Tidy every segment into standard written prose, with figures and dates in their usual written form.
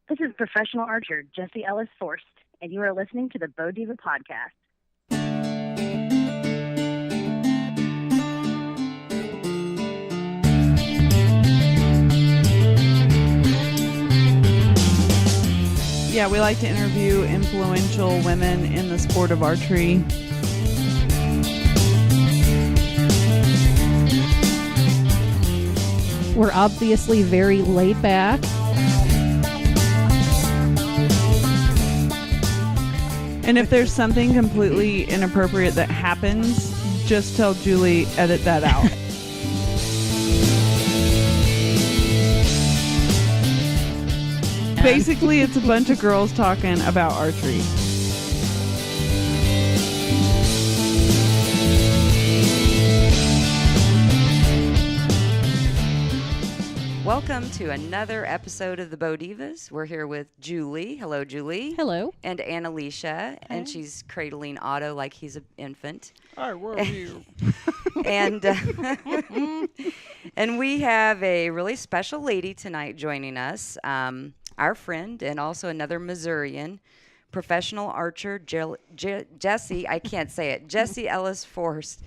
This is professional archer Jessy-Ellis Forst, and you are listening to the Bo Diva Podcast. Yeah, we like to interview influential women in the sport of archery. We're obviously very laid back. And if there's something completely inappropriate that happens, just tell Julie, edit that out. Basically, it's a bunch of girls talking about archery. Welcome to another episode of the Bo Divas. We're here with Julie. Hello, Julie. Hello. And Annalicia. And she's cradling Otto like he's an infant. I love you. And and we have a really special lady tonight joining us. Our friend and also another Missourian, professional archer Jessy-Ellis Forst.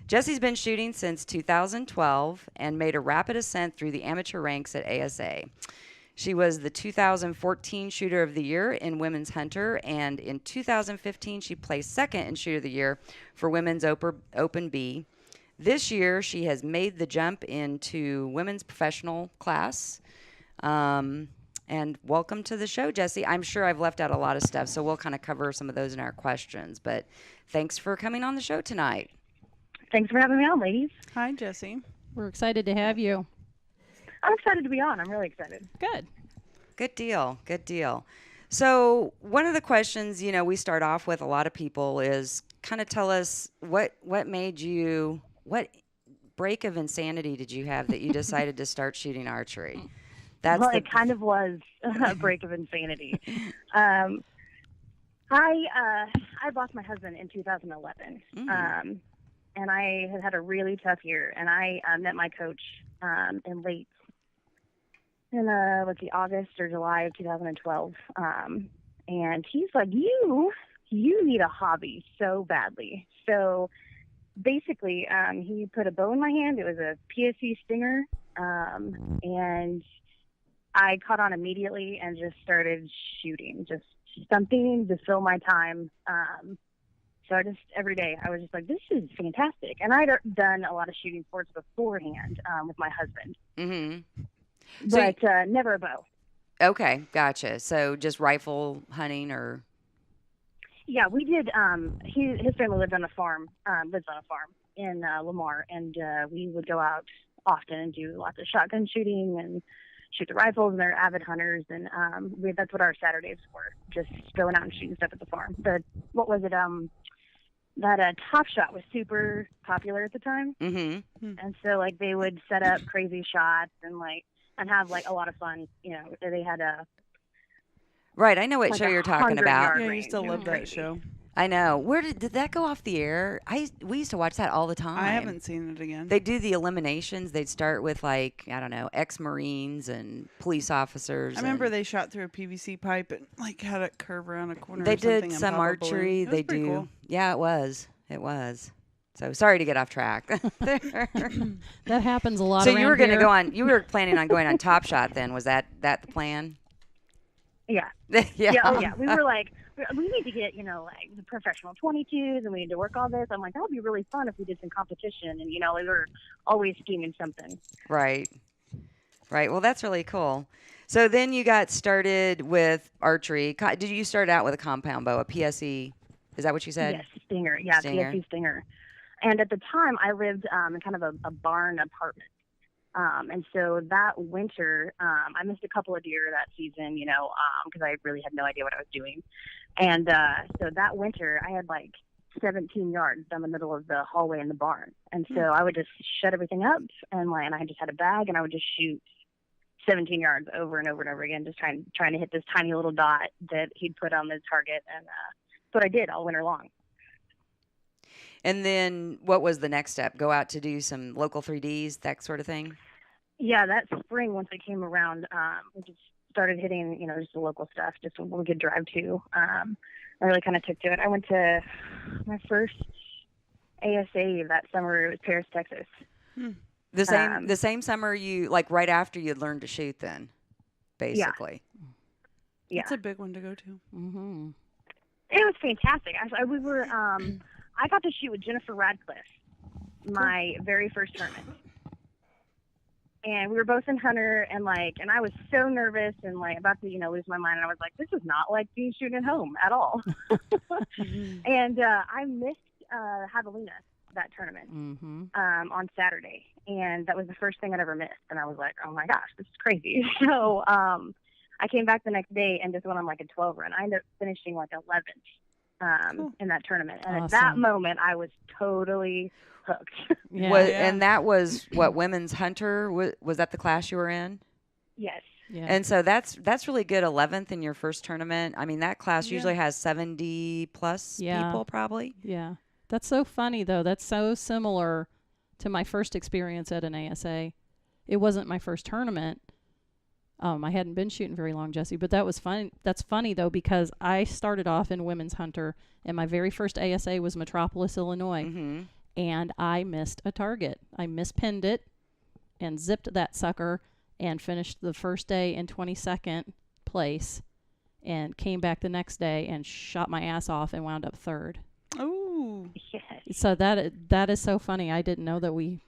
Jessy's been shooting since 2012 and made a rapid ascent through the amateur ranks at ASA. She was the 2014 Shooter of the Year in Women's Hunter, and in 2015 she placed second in Shooter of the Year for Women's Open B. This year she has made the jump into Women's Professional class. And welcome to the show, Jessy. I'm sure I've left out a lot of stuff, so we'll kind of cover some of those in our questions. But thanks for coming on the show tonight. Thanks for having me on, ladies. Hi, Jessy. We're excited to have you. I'm excited to be on. I'm really excited. Good. Good deal. Good deal. So one of the questions, we start off with a lot of people is kind of tell us what made you, what break of insanity did you have that you decided to start shooting archery? It kind of was a break of insanity. I lost my husband in 2011, and I had a really tough year. And I met my coach in August or July of 2012. And he's like, you need a hobby so badly. So basically, he put a bow in my hand. It was a PSC Stinger, and I caught on immediately and just started shooting, just something to fill my time. So every day, I was just like, this is fantastic. And I'd done a lot of shooting sports beforehand with my husband. Mm-hmm. But never a bow. Okay, gotcha. So just rifle hunting or? Yeah, we did. His family lives on a farm in Lamar, and we would go out often and do lots of shotgun shooting and shoot the rifles, and they're avid hunters, and that's what our Saturdays were, just going out and shooting stuff at the farm. That Top Shot was super popular at the time, and so they would set up crazy shots and have a lot of fun. They had right. I know what show you're talking about. Yeah, you still love that show. I know. Where did that go off the air? We used to watch that all the time. I haven't seen it again. They do the eliminations. They'd start with ex-Marines and police officers. I remember they shot through a PVC pipe and had it curve around a corner. They or something did some archery. They do. Cool. Yeah, it was. It was. So sorry to get off track. That happens a lot. So you were going to go on. You were planning on going on Top Shot then? Was that the plan? Yeah. Yeah. Oh yeah. We were like, we need to get, the professional 22s, and we need to work all this. I'm like, that would be really fun if we did some competition. And, we were always scheming something. Right. Right. Well, that's really cool. So then you got started with archery. Did you start out with a compound bow, a PSE? Is that what you said? Yes, Stinger. Yeah, Stinger. PSC Stinger. And at the time, I lived in kind of a barn apartment. And so that winter, I missed a couple of deer that season, because I really had no idea what I was doing. And so that winter, I had 17 yards down the middle of the hallway in the barn. And so I would just shut everything up, and I just had a bag, and I would just shoot 17 yards over and over and over again, just trying to hit this tiny little dot that he'd put on the target. And that's what I did all winter long. And then what was the next step? Go out to do some local 3Ds, that sort of thing? Yeah, that spring, once I came around, we just started hitting, just the local stuff, just what we could drive to. I really kind of took to it. I went to my first ASA that summer. It was Paris, Texas. The same summer you, like right after you'd learned to shoot then, basically. Yeah. It's a big one to go to. Mm-hmm. It was fantastic. We were, I got to shoot with Jennifer Radcliffe, my very first tournament. And we were both in Hunter, and I was so nervous and about to, lose my mind. And I was like, this is not like being shooting at home at all. And I missed Javelina that tournament on Saturday, and that was the first thing I'd ever missed. And I was like, oh my gosh, this is crazy. So I came back the next day and just went on a 12 run. I ended up finishing 11th in that tournament, and at that moment I was totally hooked. And that was what, women's hunter? Was that the class you were in? Yes. Yeah. And so that's really good. 11th in your first tournament. I mean, that class usually has 70 plus people probably. Yeah. That's so funny, though. That's so similar to my first experience at an ASA. It wasn't my first tournament. I hadn't been shooting very long, Jesse, but that was fun. That's funny, though, because I started off in women's hunter, and my very first ASA was Metropolis, Illinois, and I missed a target. I mispinned it and zipped that sucker and finished the first day in 22nd place and came back the next day and shot my ass off and wound up third. Oh, yes. So that is so funny. I didn't know that we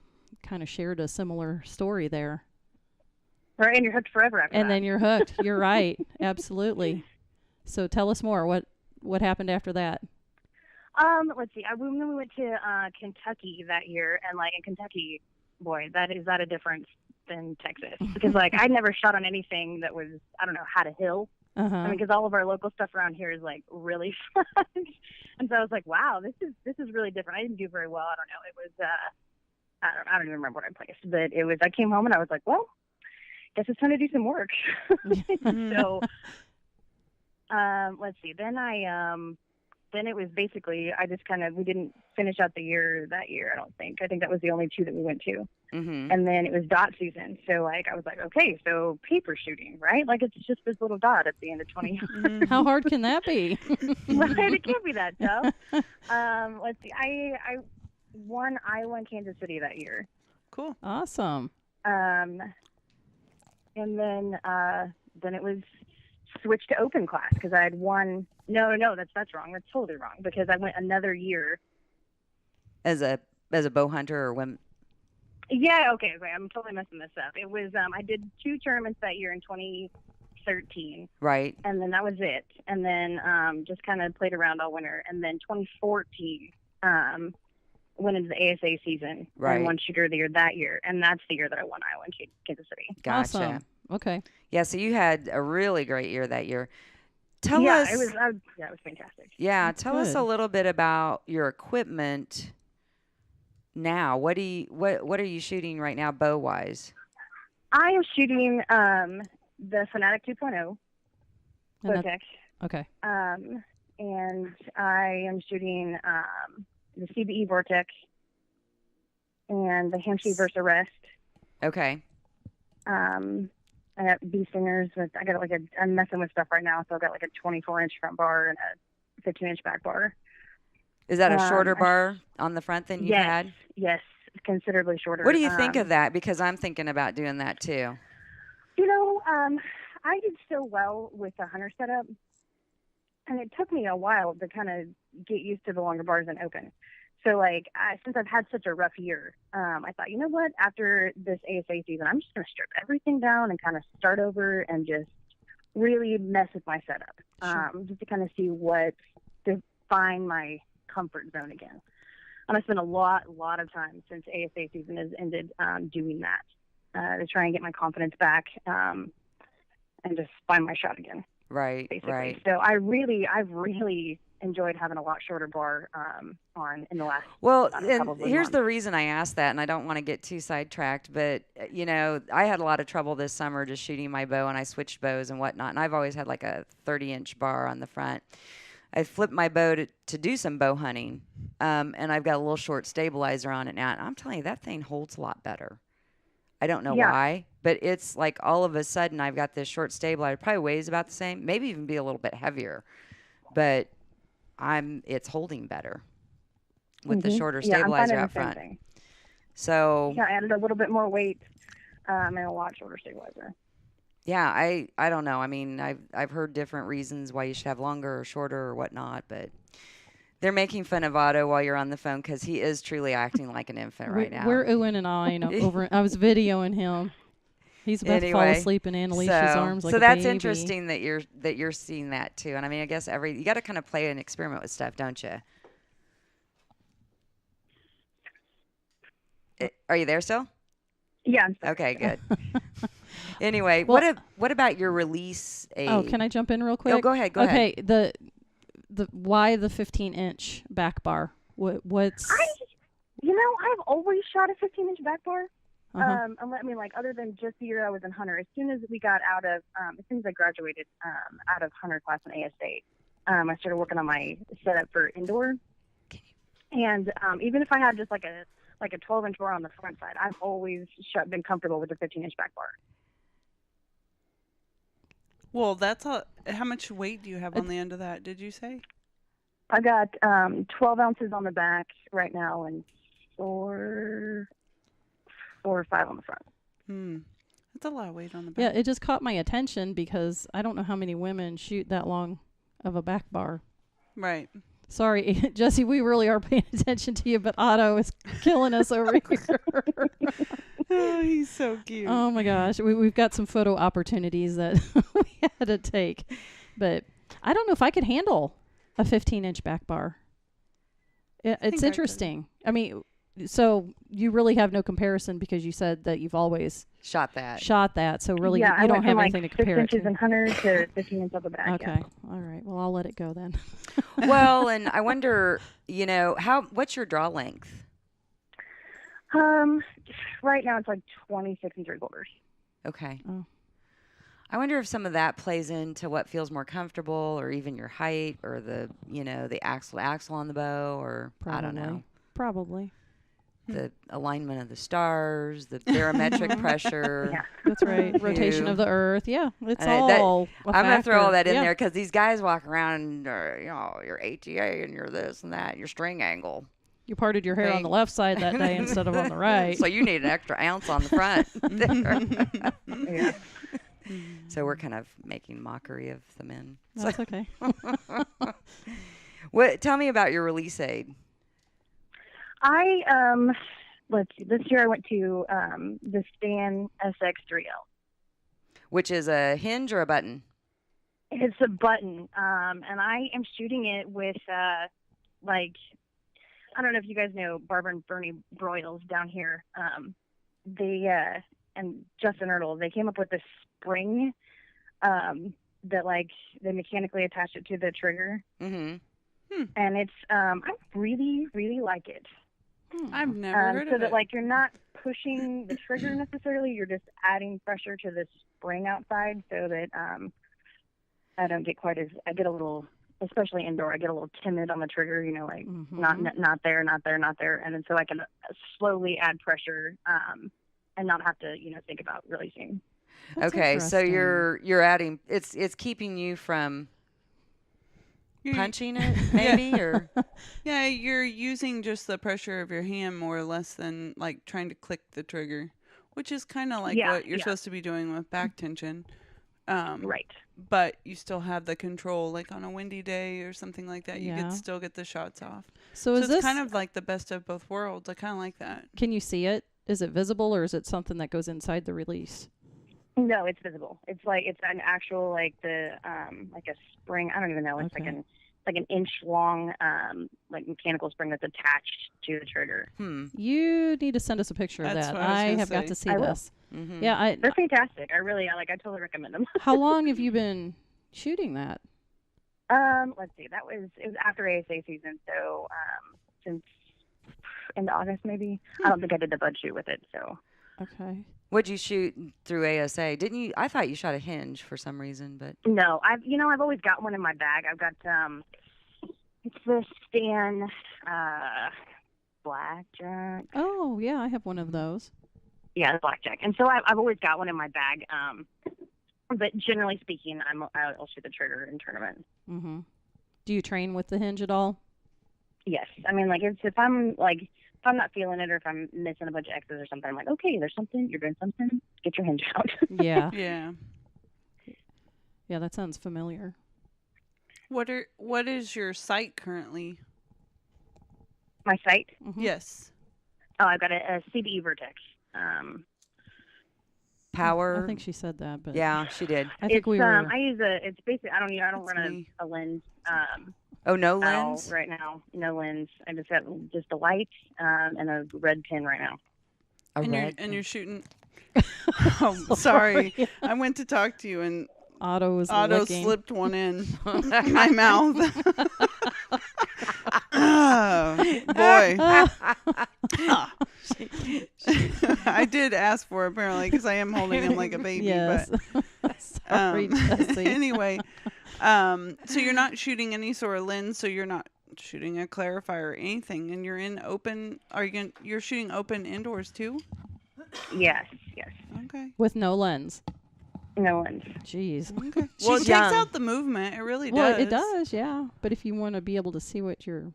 kind of shared a similar story there. Right, and you're hooked forever after that. And then you're hooked. You're right. Absolutely. So tell us more. What happened after that? Let's see. We went to Kentucky that year, and in Kentucky, boy, that is a difference than Texas, because I'd never shot on anything that was, I don't know, had a hill. I mean, because all of our local stuff around here is really fun. And so I was like, wow, this is really different. I didn't do very well. I don't know. It was I don't even remember what I placed, but it was. I came home and I was like, well, guess it's time to do some work. So let's see. Then it was basically we didn't finish out the year that year. I don't think. I think that was the only two that we went to. And then it was dot season. So I was like, okay, so paper shooting, right? It's just this little dot at the end of 20. How hard can that be? Right, it can't be that tough. Let's see. I won Iowa and Kansas City that year. Cool. Awesome. And then it was switched to open class because I had won. No, that's wrong. That's totally wrong, because I went another year as a bow hunter or when. Yeah, okay. I'm totally messing this up. It was I did 2 tournaments that year in 2013. Right. And then that was it. And then just kind of played around all winter. And then 2014 went into the ASA season and won shooter of the year that year. And that's the year that I won Iowa and Kansas City. Gotcha. Awesome. Okay. Yeah, so you had a really great year that year. Tell us. It was fantastic. Yeah, That's tell us good. a little bit about your equipment now. What are you shooting right now, bow wise? I am shooting the Fanatic 2.0 Bowtech. Okay. And I am shooting the CBE Vortex and the Hampshire Versa Rest. Okay. I got bee stingers. I got I'm messing with stuff right now, so I've got a 24-inch front bar and a 15-inch back bar. Is that a shorter bar on the front than you had? Yes, considerably shorter. What do you think of that? Because I'm thinking about doing that too. I did so well with the hunter setup, and it took me a while to kind of get used to the longer bars and open. So, since I've had such a rough year, I thought, you know what? After this ASA season, I'm just going to strip everything down and kind of start over and just really mess with my setup, just to kind of to find my comfort zone again. And I spent a lot of time since ASA season has ended doing that to try and get my confidence back and just find my shot again. Right, basically. right. So I've really enjoyed having a lot shorter bar on in the last. Well, couple of here's months. the reason I asked that, and I don't want to get too sidetracked, but I had a lot of trouble this summer just shooting my bow, and I switched bows and whatnot, and I've always had a 30-inch bar on the front. I flipped my bow to do some bow hunting, and I've got a little short stabilizer on it now, and I'm telling you, that thing holds a lot better. I don't know why. But it's like all of a sudden I've got this short stabilizer. It probably weighs about the same, maybe even be a little bit heavier. But it's holding better with the shorter Yeah, I'm stabilizer finding out the same front. thing. So Yeah, I added a little bit more weight and a lot shorter stabilizer. yeah, I don't know. I mean, I've heard different reasons why you should have longer or shorter or whatnot, but they're making fun of Otto while you're on the phone because he is truly acting like an infant right now. We're oohing and ahhing over. I was videoing him. He's about to fall asleep in Annalisa's arms like so a that's baby. interesting that you're seeing that too. And I mean, I guess you got to kind of play and experiment with stuff, don't you? Are you there still? Yeah. Okay, good. Anyway, Well, what about your release aid? Oh, can I jump in real quick? Oh, go ahead. Go ahead. ahead. Okay, the why the 15-inch back bar? What's I've always shot a 15-inch back bar. uh-huh. I mean, like, other than just the year I was in Hunter, as soon as we got out of, as soon as I graduated out of Hunter class in ASA, I started working on my setup for indoor. And even if I had just like a 12-inch bar on the front side, I've always been comfortable with a 15-inch back bar. Well, that's how much weight do you have on the end of that, did you say? I've got 12 ounces on the back right now and 4 or 5 on the front. That's a lot of weight on the back. Yeah, it just caught my attention because I don't know how many women shoot that long of a back bar. Right. Sorry, Jesse, we really are paying attention to you, but Otto is killing us over here. Oh, he's so cute. Oh my gosh, we've got some photo opportunities that we had to take, but I don't know if I could handle a 15-inch back bar. It's interesting. I mean, so you really have no comparison because you said that you've always shot that. So really, yeah, you don't have like anything to compare it 6 inches to. in Hunter to 15 inches on the back. Okay, Yeah. all right. Well, I'll let it go then. Well, and I wonder, what's your draw length? Right now it's like 26 and 3/4. Okay. Oh. I wonder if some of that plays into what feels more comfortable, or even your height, or the axle to axle on the bow, or Probably. I don't know, Probably. the alignment of the stars, the barometric pressure. Yeah. That's right. Rotation of the Earth. Yeah, it's all. I'm going to throw all that in yeah. there because these guys walk around, your ATA and your this and that, your string angle. You parted your hair on the left side that day instead of on the right. So you need an extra ounce on the front. Yeah. So we're kind of making mockery of the men. That's okay. Tell me about your release aid. Let's see. This year I went to the Stan SX3L. Which is a hinge or a button? It's a button, and I am shooting it with I don't know if you guys know Barbara and Bernie Broyles down here. And Justin Ertl, they came up with this spring that they mechanically attach it to the trigger. Mm-hmm. And it's I really, really like it. I've never heard of it. So that you're not pushing the trigger necessarily, you're just adding pressure to the spring outside so that I don't get I get a little, especially indoor, I get a little timid on the trigger, not there, and then so I can slowly add pressure and not have to, think about releasing. That's okay, so interesting. you're adding, it's keeping you from punching it, maybe, or yeah, you're using just the pressure of your hand more or less than like trying to click the trigger, which is kind of like what you're supposed to be doing with back tension. Right. But you still have the control, like on a windy day or something like that. You Yeah. could still get the shots off. So is it's this kind of like the best of both worlds. I kind of like that. Can you see it? Is it visible or is it something that goes inside the release? No, it's visible. It's an actual like a spring. I don't even know. It's Okay. like an inch long mechanical spring that's attached to the trigger. You need to send us a picture of That's that. what I was I gonna have got say. to see I will. this. Mm-hmm. Yeah, They're fantastic. I totally recommend them. How long have you been shooting that? Let's see. It was after ASA season, so since into August maybe. I don't think I did the bud shoot with it, so. Okay. What'd you shoot through ASA? Didn't you? I thought you shot a hinge for some reason, but No, I've always got one in my bag. I've got it's the Stan Blackjack. Oh, yeah, I have one of those. Yeah, the blackjack. And so I've always got one in my bag. But generally speaking, I'll shoot the trigger in tournament. Mm-hmm. Do you train with the hinge at all? Yes. I mean, like, if I'm not feeling it, or if I'm missing a bunch of X's or something, I'm like, okay, there's something, you're doing something, get your hinge out. Yeah. Yeah. Yeah, that sounds familiar. What is your sight currently? My sight? Mm-hmm. Yes. Oh, I've got a CBE Vertex. Power. I think she said that, but Yeah, she did. I think we were. I use it's basically, I don't run a lens. Oh, no lens? Right now. No lens. I just got just a white and a red pin right now. And you're shooting. Oh, sorry. I went to talk to you and Otto slipped one in my mouth. Oh, boy. I did ask for it, apparently, because I am holding him like a baby. Yes. But, Sorry, Jessy. Anyway, so you're not shooting any sort of lens, so you're not shooting a clarifier or anything, and you're in open. You're shooting open indoors too? Yes. Okay. With no lens. No lens. Jeez. Okay. Well, it takes out the movement. It really does. Well, it does, yeah. But if you want to be able to see what you're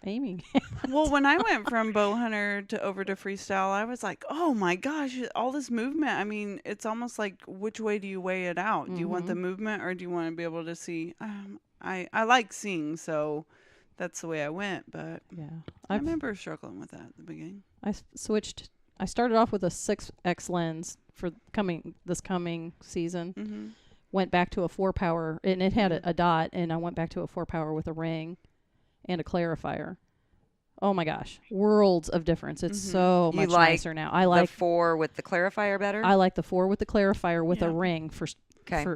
aiming at. Well, when I went from bow hunter over to freestyle, I was like, oh my gosh, all this movement. I mean, it's almost like, which way do you weigh it out? Do you want the movement, or do you want to be able to see? I like seeing, so that's the way I went. But yeah, I remember struggling with that at the beginning. I started off with a 6X lens for this coming season. Mm-hmm. Went back to a 4-power, and it had a dot, and I went back to a 4-power with a ring and a clarifier. Oh my gosh, worlds of difference. It's so much nicer now. I like the 4 with the clarifier better. I like the 4 with the clarifier with a ring for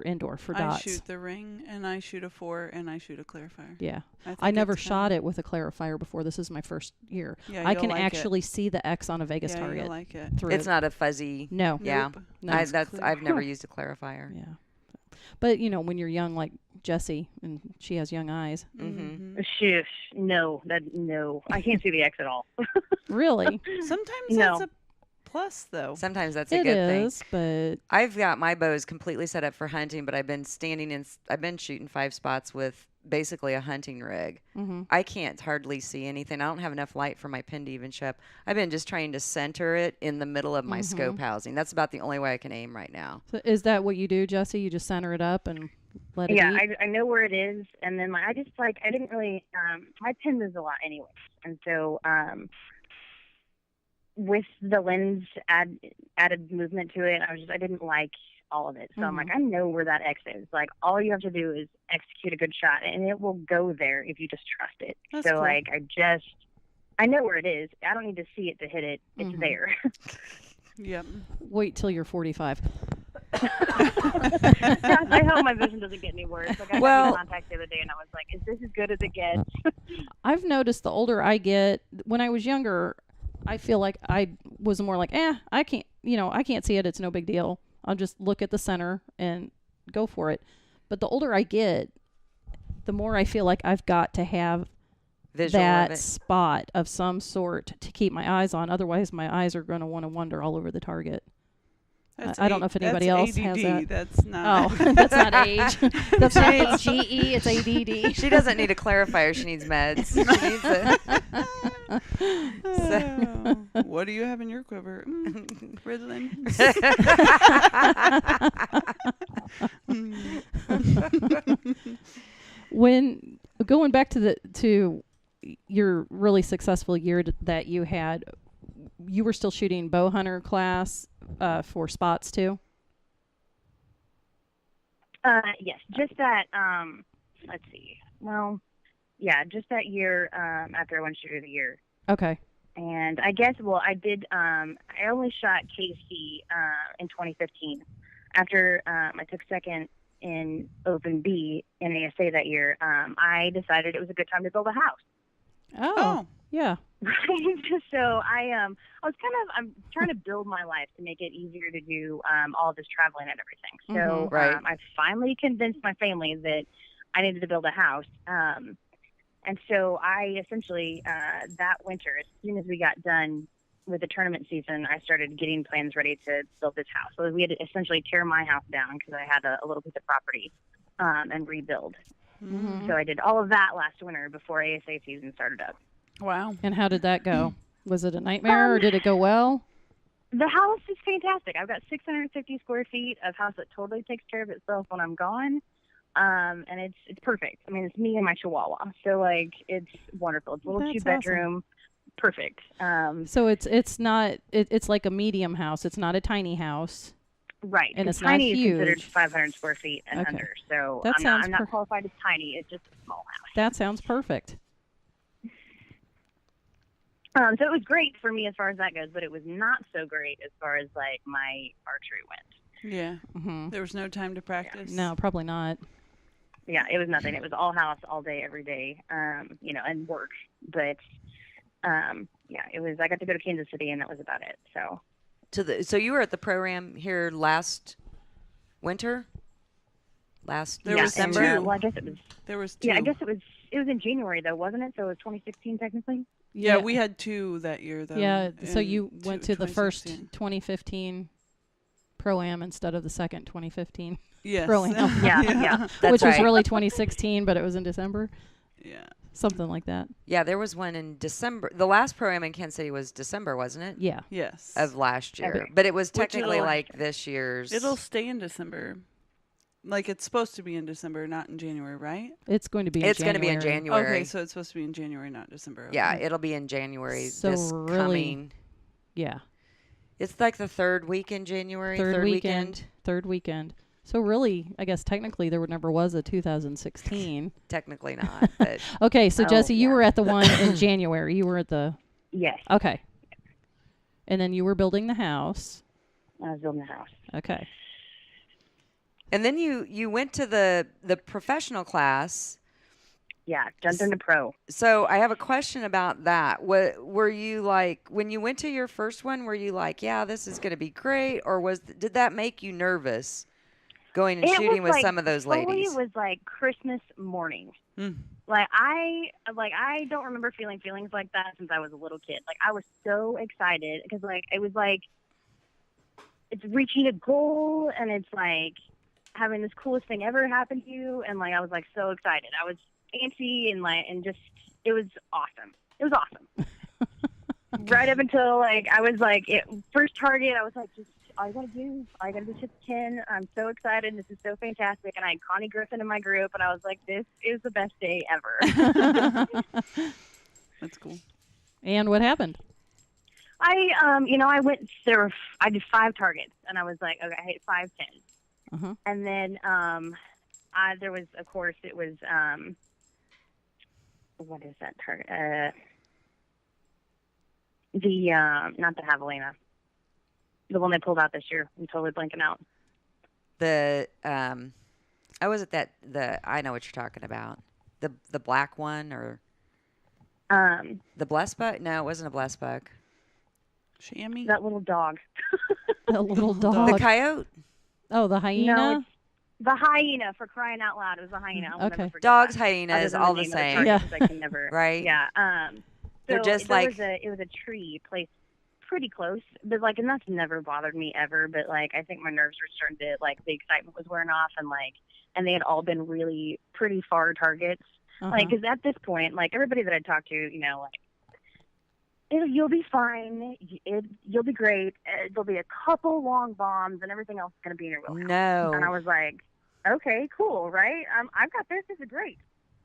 indoor for dots. I shoot the ring, and I shoot a 4, and I shoot a clarifier. Yeah, I never shot it with a clarifier before. This is my first year. Yeah, I can actually see the X on a Vegas target. You'll like it. It's not a fuzzy. No. Yeah. Nope. No, I've never used a clarifier. Yeah. But, when you're young like Jessy, and she has young eyes. Mm-hmm. Shush. No. I can't see the X at all. Really? Sometimes that's a plus, though. Sometimes that's a good thing. It is, but I've got my bows completely set up for hunting, but I've been shooting 5 spots with basically a hunting rig. Mm-hmm. I can't hardly see anything. I don't have enough light for my pin to even show up. I've been just trying to center it in the middle of my scope housing. That's about the only way I can aim right now. So is that what you do, Jessy? You just center it up and let it eat? I know where it is, and then I didn't really my pin moves a lot anyway, and so with the lens added movement to it, I didn't like all of it. So I'm like, I know where that X is. Like, all you have to do is execute a good shot, and it will go there if you just trust it. That's so cool. like, I know where it is. I don't need to see it to hit it. It's there. Yep. Wait till you're 45. I hope my vision doesn't get any worse. Like, I got in contact the other day, and I was like, is this as good as it gets? I've noticed the older I get, when I was younger, I feel like I was more like, I can't see it. It's no big deal. I'll just look at the center and go for it. But the older I get, the more I feel like I've got to have that spot of some sort to keep my eyes on. Otherwise, my eyes are going to want to wander all over the target. I don't know if anybody else has that. That's not. Oh, that's not age. That's not AGE. It's ADD. She doesn't need a clarifier. She needs meds. She needs it. What do you have in your quiver? Ritalin. When going back to your really successful year that you had, you were still shooting bow hunter class for spots too? Yes, just that. Let's see. Well, yeah, just that year after I won Shooter of the Year. Okay. And I guess, I did. I only shot KC in 2015. After I took second in Open B in ASA that year, I decided it was a good time to build a house. Oh. Yeah. So I'm trying to build my life to make it easier to do all this traveling and everything. So I finally convinced my family that I needed to build a house. And so I essentially, that winter, as soon as we got done with the tournament season, I started getting plans ready to build this house. So we had to essentially tear my house down because I had a little piece of property and rebuild. Mm-hmm. So I did all of that last winter before ASA season started up. Wow. And how did that go? Was it a nightmare or did it go well? The house is fantastic. I've got 650 square feet of house that totally takes care of itself when I'm gone. And it's perfect. I mean, it's me and my Chihuahua. So, like, it's wonderful. It's a little That's 2-bedroom. Awesome. Perfect. So it's not, it's like a medium house. It's not a tiny house. Right. And it's tiny not is huge. considered 500 square feet and under. So That I'm not qualified as tiny. It's just a small house. That sounds perfect. So it was great for me as far as that goes, but it was not so great as far as like my archery went. Yeah. Mm-hmm. There was no time to practice. No, probably not. Yeah, it was nothing. It was all house, all day, every day, and work. But, it was, I got to go to Kansas City and that was about it. So you were at the program here last winter? There was December? two. Well, I guess it was. There was two. Yeah, I guess it was in January though, wasn't it? So it was 2016 technically? Yeah, we had two that year, though. Yeah, so you went to the first 2016. 2015 Pro-Am instead of the second 2015 Yes. Pro-Am. Yeah. Which was right. really 2016, but it was in December. Yeah. Something like that. Yeah, there was one in December. The last program in Kansas City was December, wasn't it? Yeah. Yes. Of last year. Okay. But it was Which technically it'll- like this year's. It'll stay in December. Like, it's supposed to be in December, not in January, right? It's going to be in It's January. going to be in January. Okay, so it's supposed to be in January, not December. Okay. Yeah, it'll be in January. So this really- coming. Yeah. It's like the third week in January. Third weekend. So really, I guess technically there never was a 2016. Technically not. But Okay, so Oh, Jesse, you yeah. were at the one in January. You were at the... Yes. Okay. And then you were building the house. I was building the house. Okay. and then you went to the professional class. Yeah, jumped into pro. So I have a question about that. What were you like when you went to your first one? Were you like, yeah, this is going to be great, or did that make you nervous going and It shooting was with like, some of those ladies? It was like Christmas morning. Mm. Like I don't remember feeling feelings like that since I was a little kid. Like I was so excited because like it was like it's reaching a goal and it's like having this coolest thing ever happen to you, and like I was like so excited. I was antsy and just it was awesome. It was awesome. Right up until like I was like first target, I was like just all you gotta do is hit the 10. I'm so excited. This is so fantastic. And I had Connie Griffin in my group, and I was like, this is the best day ever. That's cool. And what happened? I went there. I did 5 targets, and I was like, okay, I hit 5 10s. Uh-huh. And then there was, of course, it was what is that target? Not the javelina. The one they pulled out this year. I'm totally blanking out. I know what you're talking about. The black one or the blessed buck? No, it wasn't a blessed buck. Chamois? That little dog. A little dog. The coyote? Oh, the hyena? No, it's the hyena, for crying out loud. It was a hyena. I'll Okay. never forget Dogs, that. hyenas, Other than all the name of same. target, Yeah. 'cause I can never, Right? Yeah. They're So just there like- it was a tree placed pretty close, but like, and that's never bothered me ever. But like, I think my nerves were starting to like the excitement was wearing off, and they had all been really pretty far targets. Uh-huh. Like, because at this point, like everybody that I talked to, you'll be fine. You'll be great. There'll be a couple long bombs, and everything else is going to be in your wheelhouse. No. And I was like, okay, cool, right? I've got this. This is great.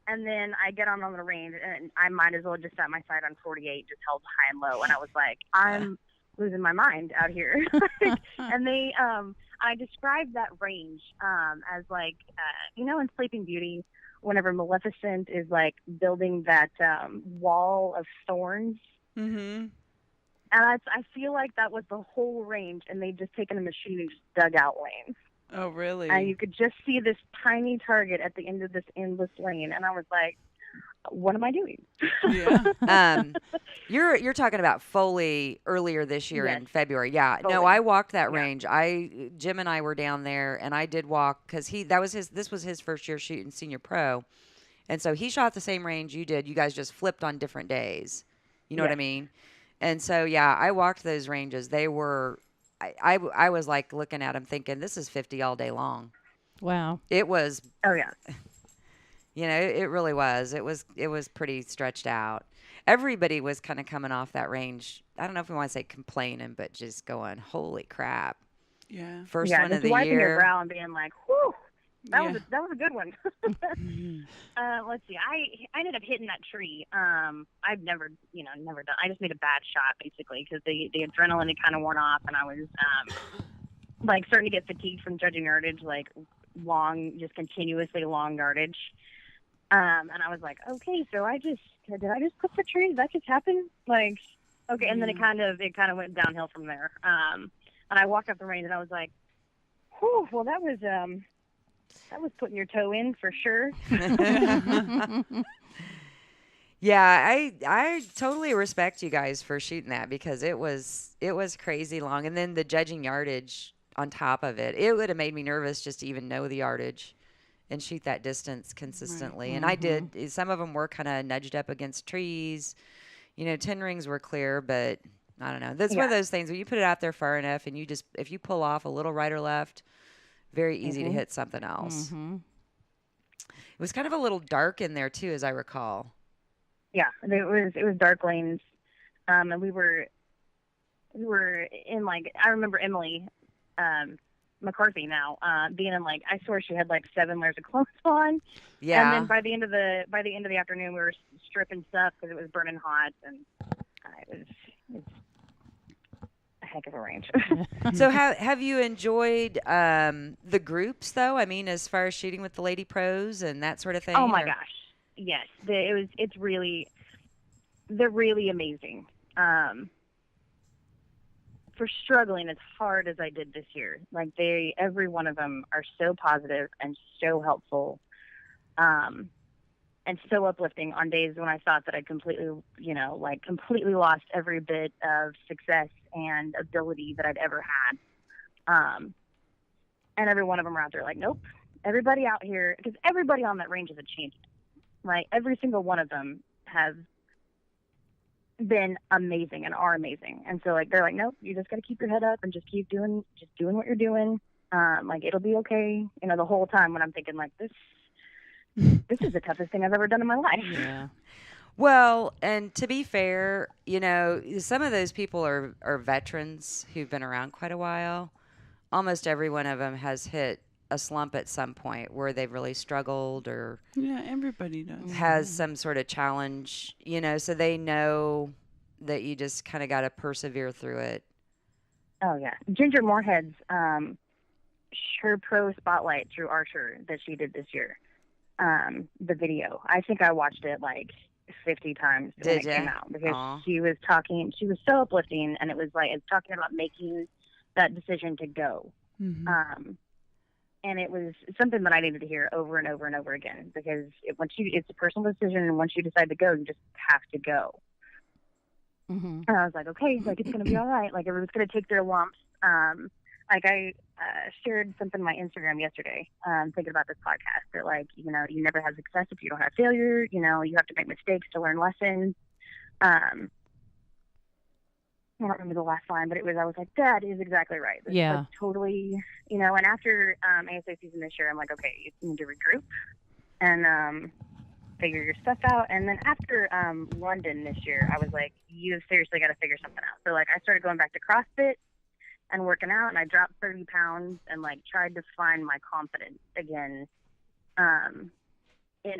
And then I get on the range, and I might as well just set my sight on 48, just held high and low. And I was like, I'm losing my mind out here. And they, I described that range as like, in Sleeping Beauty, whenever Maleficent is like building that wall of thorns. Mm-hmm. And I feel like that was the whole range, and they'd just taken a machine and just dug out lanes. Oh, really? And you could just see this tiny target at the end of this endless lane, and I was like, "What am I doing?" Yeah. You're talking about Foley earlier this year in Yes. February. Yeah. No, Foley. I walked that Yeah. range. Jim and I were down there, and I did walk because this was his first year shooting senior pro, and so he shot the same range you did. You guys just flipped on different days. You know what I Yes. mean? And so, yeah, I walked those ranges. They were, I was like looking at them thinking, this is 50 all day long. Wow. It was, Oh yeah. it really was. It was pretty stretched out. Everybody was kind of coming off that range. I don't know if we want to say complaining, but just going, holy crap. Yeah. First Yeah, one of just the wiping your year. brow and being like, whew, that Yeah. was a good one. Mhm. Let's see. I ended up hitting that tree. I've never done. I just made a bad shot basically because the adrenaline had kind of worn off, and I was like starting to get fatigued from judging yardage, like long, just continuously long yardage. And I was like, okay, so did I just clip the tree? Did that just happen? Like, okay, and then it kind of went downhill from there. And I walked up the range and I was like, whew, well that was putting your toe in for sure. Yeah, I totally respect you guys for shooting that because it was crazy long, and then the judging yardage on top of it. It would have made me nervous just to even know the yardage and shoot that distance consistently. Right. And I did. Some of them were kind of nudged up against trees. 10 rings were clear, but I don't know. That's one of those things when you put it out there far enough and if you pull off a little right or left, very easy to hit something else. Mm-hmm. It was kind of a little dark in there too, as I recall. Yeah, it was dark lanes, and we were in like I remember Emily McCarthy now being in like I swear she had like 7 layers of clothes on. Yeah. And then by the end of the afternoon we were stripping stuff because it was burning hot, and it's a heck of a range. So have you enjoyed the groups though? I mean, as far as shooting with the Lady Pros and that sort of thing. Oh my gosh. Yes, they're really amazing. For struggling as hard as I did this year, like every one of them are so positive and so helpful, and so uplifting on days when I thought that I completely lost every bit of success and ability that I'd ever had. And every one of them are out there like, nope, everybody out here, because everybody on that range is a champion. Right, every single one of them have been amazing and are amazing, and so like they're like, nope, you just got to keep your head up and just keep doing what you're doing. Like it'll be okay. The whole time when I'm thinking like this is the toughest thing I've ever done in my life. Yeah. Well, and to be fair, some of those people are veterans who've been around quite a while. Almost every one of them has hit a slump at some point where they've really struggled or everybody does. has some sort of challenge, so they know that you just kind of got to persevere through it. Oh yeah, Ginger Moorhead's her pro spotlight through Archer that she did this year. The video, I think I watched it like 50 times when it came out because she was so uplifting, and it's talking about making that decision to go. Mm-hmm. And it was something that I needed to hear over and over and over again because it's a personal decision, and once you decide to go, you just have to go. Mm-hmm. And I was like, okay, like it's gonna be all right. Like everyone's gonna take their lumps. Like I shared something on my Instagram yesterday, thinking about this podcast that you never have success if you don't have failure. You have to make mistakes to learn lessons. I don't remember the last line, but I was like, that is exactly right. This is, like, totally, and after ASA season this year, I'm like, okay, you need to regroup and figure your stuff out. And then after London this year, I was like, you've seriously got to figure something out. So, I started going back to CrossFit and working out, and I dropped 30 pounds and, tried to find my confidence again in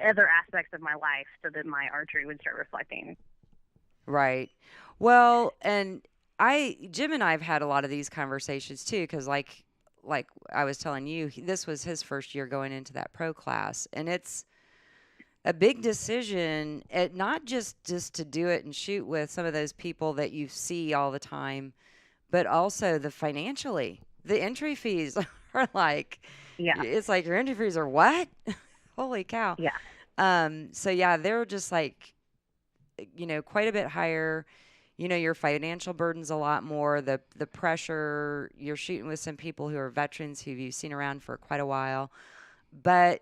other aspects of my life so that my archery would start reflecting. Right. Well, and Jim and I have had a lot of these conversations too, because like I was telling you, this was his first year going into that pro class, and it's a big decision. Not just to do it and shoot with some of those people that you see all the time, but also the financially, the entry fees are it's like your entry fees are what? Holy cow! Yeah. So yeah, they're just quite a bit higher. Your financial burden's a lot more. The pressure, you're shooting with some people who are veterans who you've seen around for quite a while. But,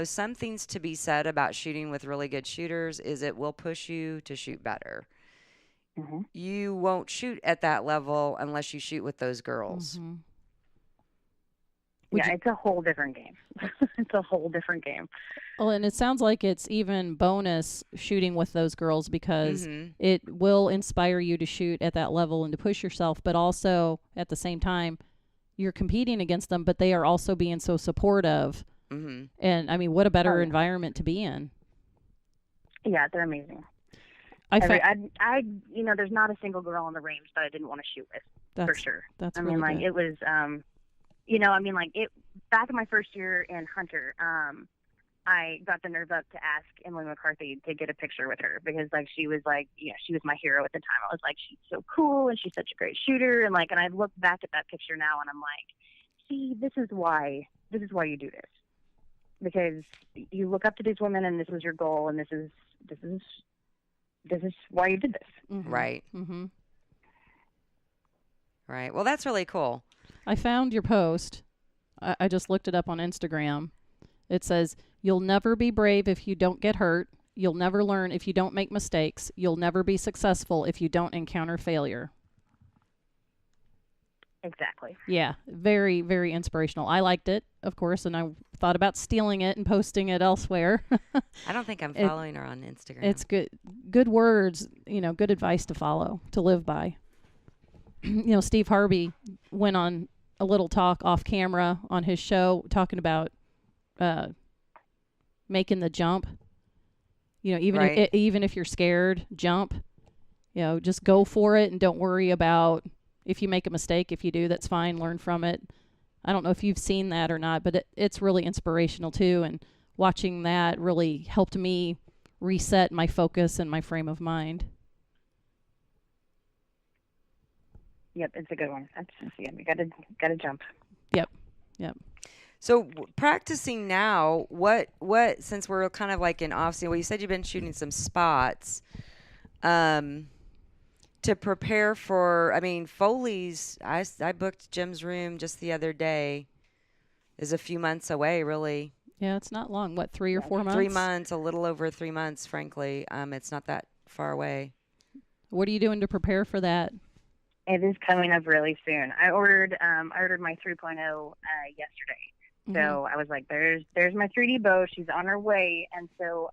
some things to be said about shooting with really good shooters is it will push you to shoot better. you won't shoot at that level unless you shoot with those girls. Mm-hmm. Yeah, it's a whole different game. It's a whole different game. Well, and it sounds like it's even bonus shooting with those girls because Mm-hmm. it will inspire you to shoot at that level and to push yourself, but also at the same time, you're competing against them, but they are also being so supportive. Mm-hmm. And I mean, what a better environment to be in. Yeah, they're amazing. I there's not a single girl on the range that I didn't want to shoot with, for sure. That's I really mean, like, good. it was, back in my first year in Hunter, I got the nerve up to ask Emily McCarthy to get a picture with her because, like, she was like, she was my hero at the time. I was like, she's so cool and she's such a great shooter. And like, and I look back at that picture now and I'm like, see, this is why you do this, because you look up to these women and this was your goal and this is why you did this. Mm-hmm. Right. Mm-hmm. Right. Well, that's really cool. I found your post. I just looked it up on Instagram. It says, "You'll never be brave if you don't get hurt. You'll never learn if you don't make mistakes. You'll never be successful if you don't encounter failure." Exactly. Yeah, very, very inspirational. I liked it, of course, and I thought about stealing it and posting it elsewhere. I don't think I'm following her on Instagram. It's good words, good advice to follow, to live by. Steve Harvey went on a little talk off camera on his show talking about making the jump. Even if you're scared, jump. Just go for it and don't worry about if you make a mistake. If you do, that's fine. Learn from it. I don't know if you've seen that or not, but it's really inspirational too. And watching that really helped me reset my focus and my frame of mind. Yep, it's a good one. You gotta jump. Yep. So practicing now, what since we're kind of like in off season, well, you said you've been shooting some spots. To prepare for, Foley's, I booked Jim's room just the other day, is a few months away, really. Yeah, it's not long. What, 3 or 4 months? 3 months, a little over 3 months, frankly. It's not that far away. What are you doing to prepare for that? It is coming up really soon. I ordered my 3.0 yesterday. Mm-hmm. So I was like, there's my 3D bow. She's on her way. And so,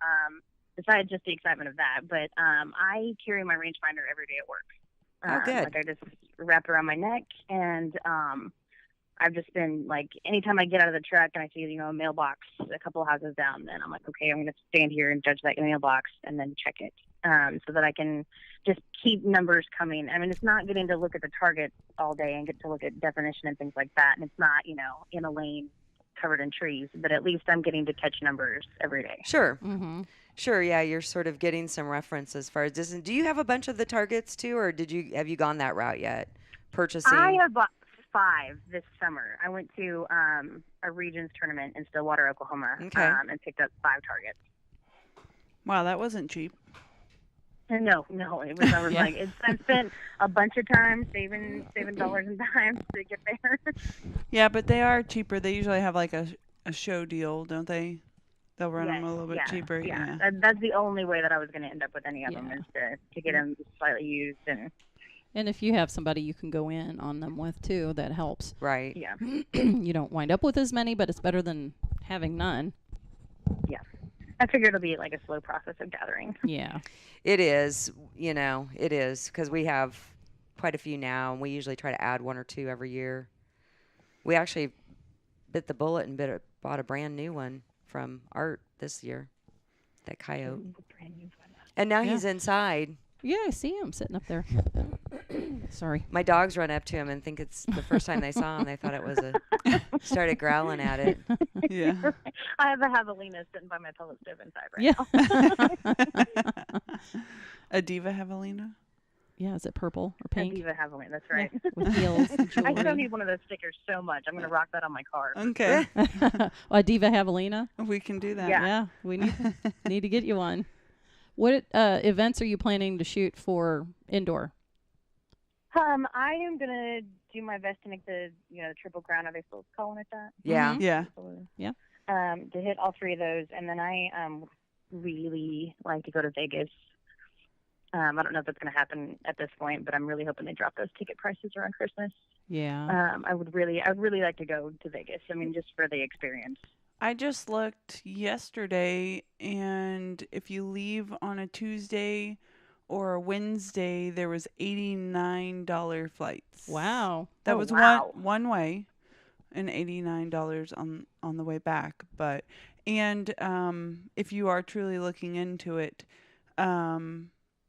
besides just the excitement of that, but I carry my rangefinder every day at work. Oh, good. Like, I just wrap it around my neck, and I've just been like, anytime I get out of the truck and I see a mailbox a couple houses down, then I'm like, okay, I'm going to stand here and judge that mailbox and then check it, so that I can just keep numbers coming. I mean, it's not getting to look at the target all day and get to look at definition and things like that, and it's not in a lane covered in trees, but at least I'm getting to catch numbers every day. Sure. Mm-hmm. Sure, yeah, you're sort of getting some reference as far as distance. Do you have a bunch of the targets too, or have you gone that route yet? Purchasing? I have bought 5 this summer. I went to a Regions tournament in Stillwater, Oklahoma, Okay. And picked up 5 targets. Wow, that wasn't cheap. No, it was. I was Yeah. like, I've spent a bunch of time saving dollars and dimes to get there. Yeah, but they are cheaper. They usually have like a show deal, don't they? They'll run them a little bit cheaper. Yeah. That's the only way that I was going to end up with any of them, is to get them slightly used. And if you have somebody you can go in on them with too, that helps. Right. Yeah. You don't wind up with as many, but it's better than having none. Yeah. I figure it'll be like a slow process of gathering. Yeah. It is, it is, because we have quite a few now, and we usually try to add 1 or 2 every year. We actually bit the bullet and bought a brand new one from Art this year, that coyote. And now he's inside. Yeah, I see him sitting up there. Sorry. My dogs run up to him and think it's the first time they saw him. They thought it was started growling at it. Yeah. I have a javelina sitting by my pellet stove inside now. A Diva Javelina? Yeah, is it purple or A pink? Diva javelina, that's right. Yeah, with heels and I still jewelry. need one of those stickers so much. I'm going to rock that on my car. Okay. A Diva Javelina? We can do that. Yeah. We need to get you one. What events are you planning to shoot for indoor? I am going to do my best to make the Triple Crown. Are they still calling it that? Yeah. Mhm. Yeah. Yeah. To hit all 3 of those. And then I really like to go to Vegas I don't know if that's going to happen at this point, but I'm really hoping they drop those ticket prices around Christmas. Yeah. I would really like to go to Vegas. I mean, just for the experience. I just looked yesterday, and if you leave on a Tuesday or a Wednesday, there was $89 flights. Wow. That Oh, was wow. one way, and $89 on the way back. But if you are truly looking into it,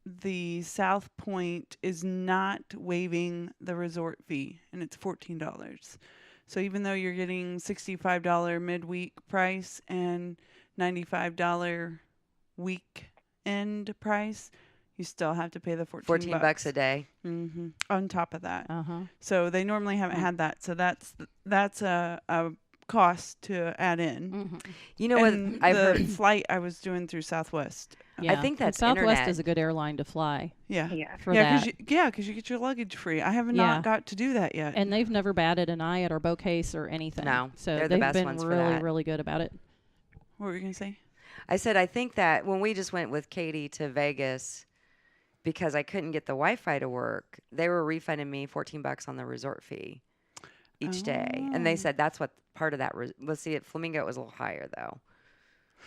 the South Point is not waiving the resort fee, and it's $14. So even though you're getting $65 midweek price and $95 weekend price, you still have to pay the $14 a day. On top of that. Uh-huh. So they normally haven't had that. So that's a cost to add in. Mm-hmm. You know what? And I've the heard. flight I was doing through Southwest. Yeah. I think And that's Southwest internet. is a good airline to fly Yeah. Yeah. for Yeah, that. because you get your luggage free. I have not got to do that yet. And they've never batted an eye at our boat case or anything. No, So they're the they've best been ones for really, that. really good about it. What were you going to say? I said I think that when we just went with Katie to Vegas because I couldn't get the Wi-Fi to work, they were refunding me $14 on the resort fee each day, and they said that's what part of that. Let's see, at Flamingo it was a little higher though.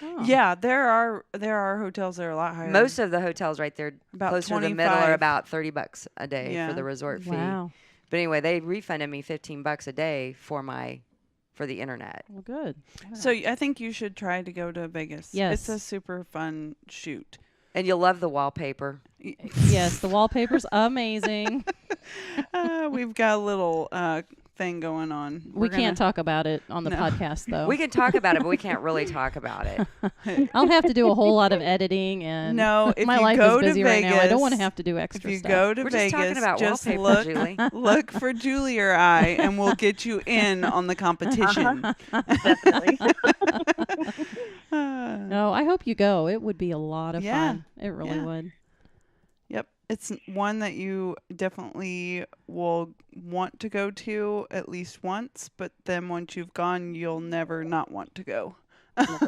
Oh. Yeah, there are hotels that are a lot higher. Most of the hotels right there, About closer to the middle, are 25. about $30 a day Yeah. for the resort fee. Wow. But anyway, they refunded me $15 a day for the internet. Well, good. So I think you should try to go to Vegas. Yes. It's a super fun shoot. And you'll love the wallpaper. Yes, the wallpaper's amazing. We've got a little thing going on. We can't talk about it on the podcast, though. We can talk about it, but we can't really talk about it. I'll have to do a whole lot of editing, and No, if my you life go is busy to right now. I don't want to Vegas- have to do extra If you stuff. go to We're just talking Vegas, about just wallpaper, look Julie. look for Julie or I, and we'll get you in on the competition. Definitely. No, I hope you go. It would be a lot of Yeah. fun. It really Yeah. would. Yep. It's one that you definitely will want to go to at least once, but then once you've gone, you'll never not want to go.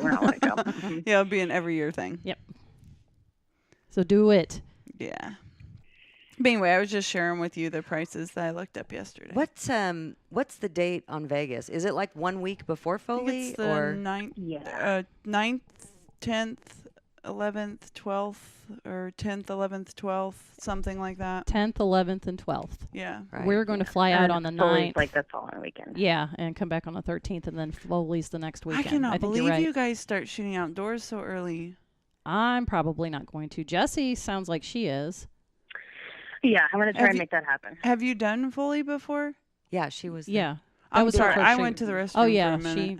We're not want to go. Mhm. Yeah, it'll be an every year thing. So do it. Yeah. But anyway, I was just sharing with you the prices that I looked up yesterday. What's the date on Vegas? Is it like 1 week before I think Foley it's the or 9th, 10th, 11th, 12th, or 10th, 11th, 12th, something like that. 10th, 11th, and 12th. Yeah. right? We're going to fly And out on the Foley's 9th. like the following weekend. Yeah, and come back on the 13th, and then Foley's the next weekend. I cannot think believe you're right. you guys start shooting outdoors so early. I'm probably not going to. Jessie sounds like she is. Yeah, I'm going to try Have and you- make that happen. Have you done Foley before? Yeah, she was. there. Yeah. I'm was her sorry. first I shoot. went to the restroom Oh, yeah. for a minute.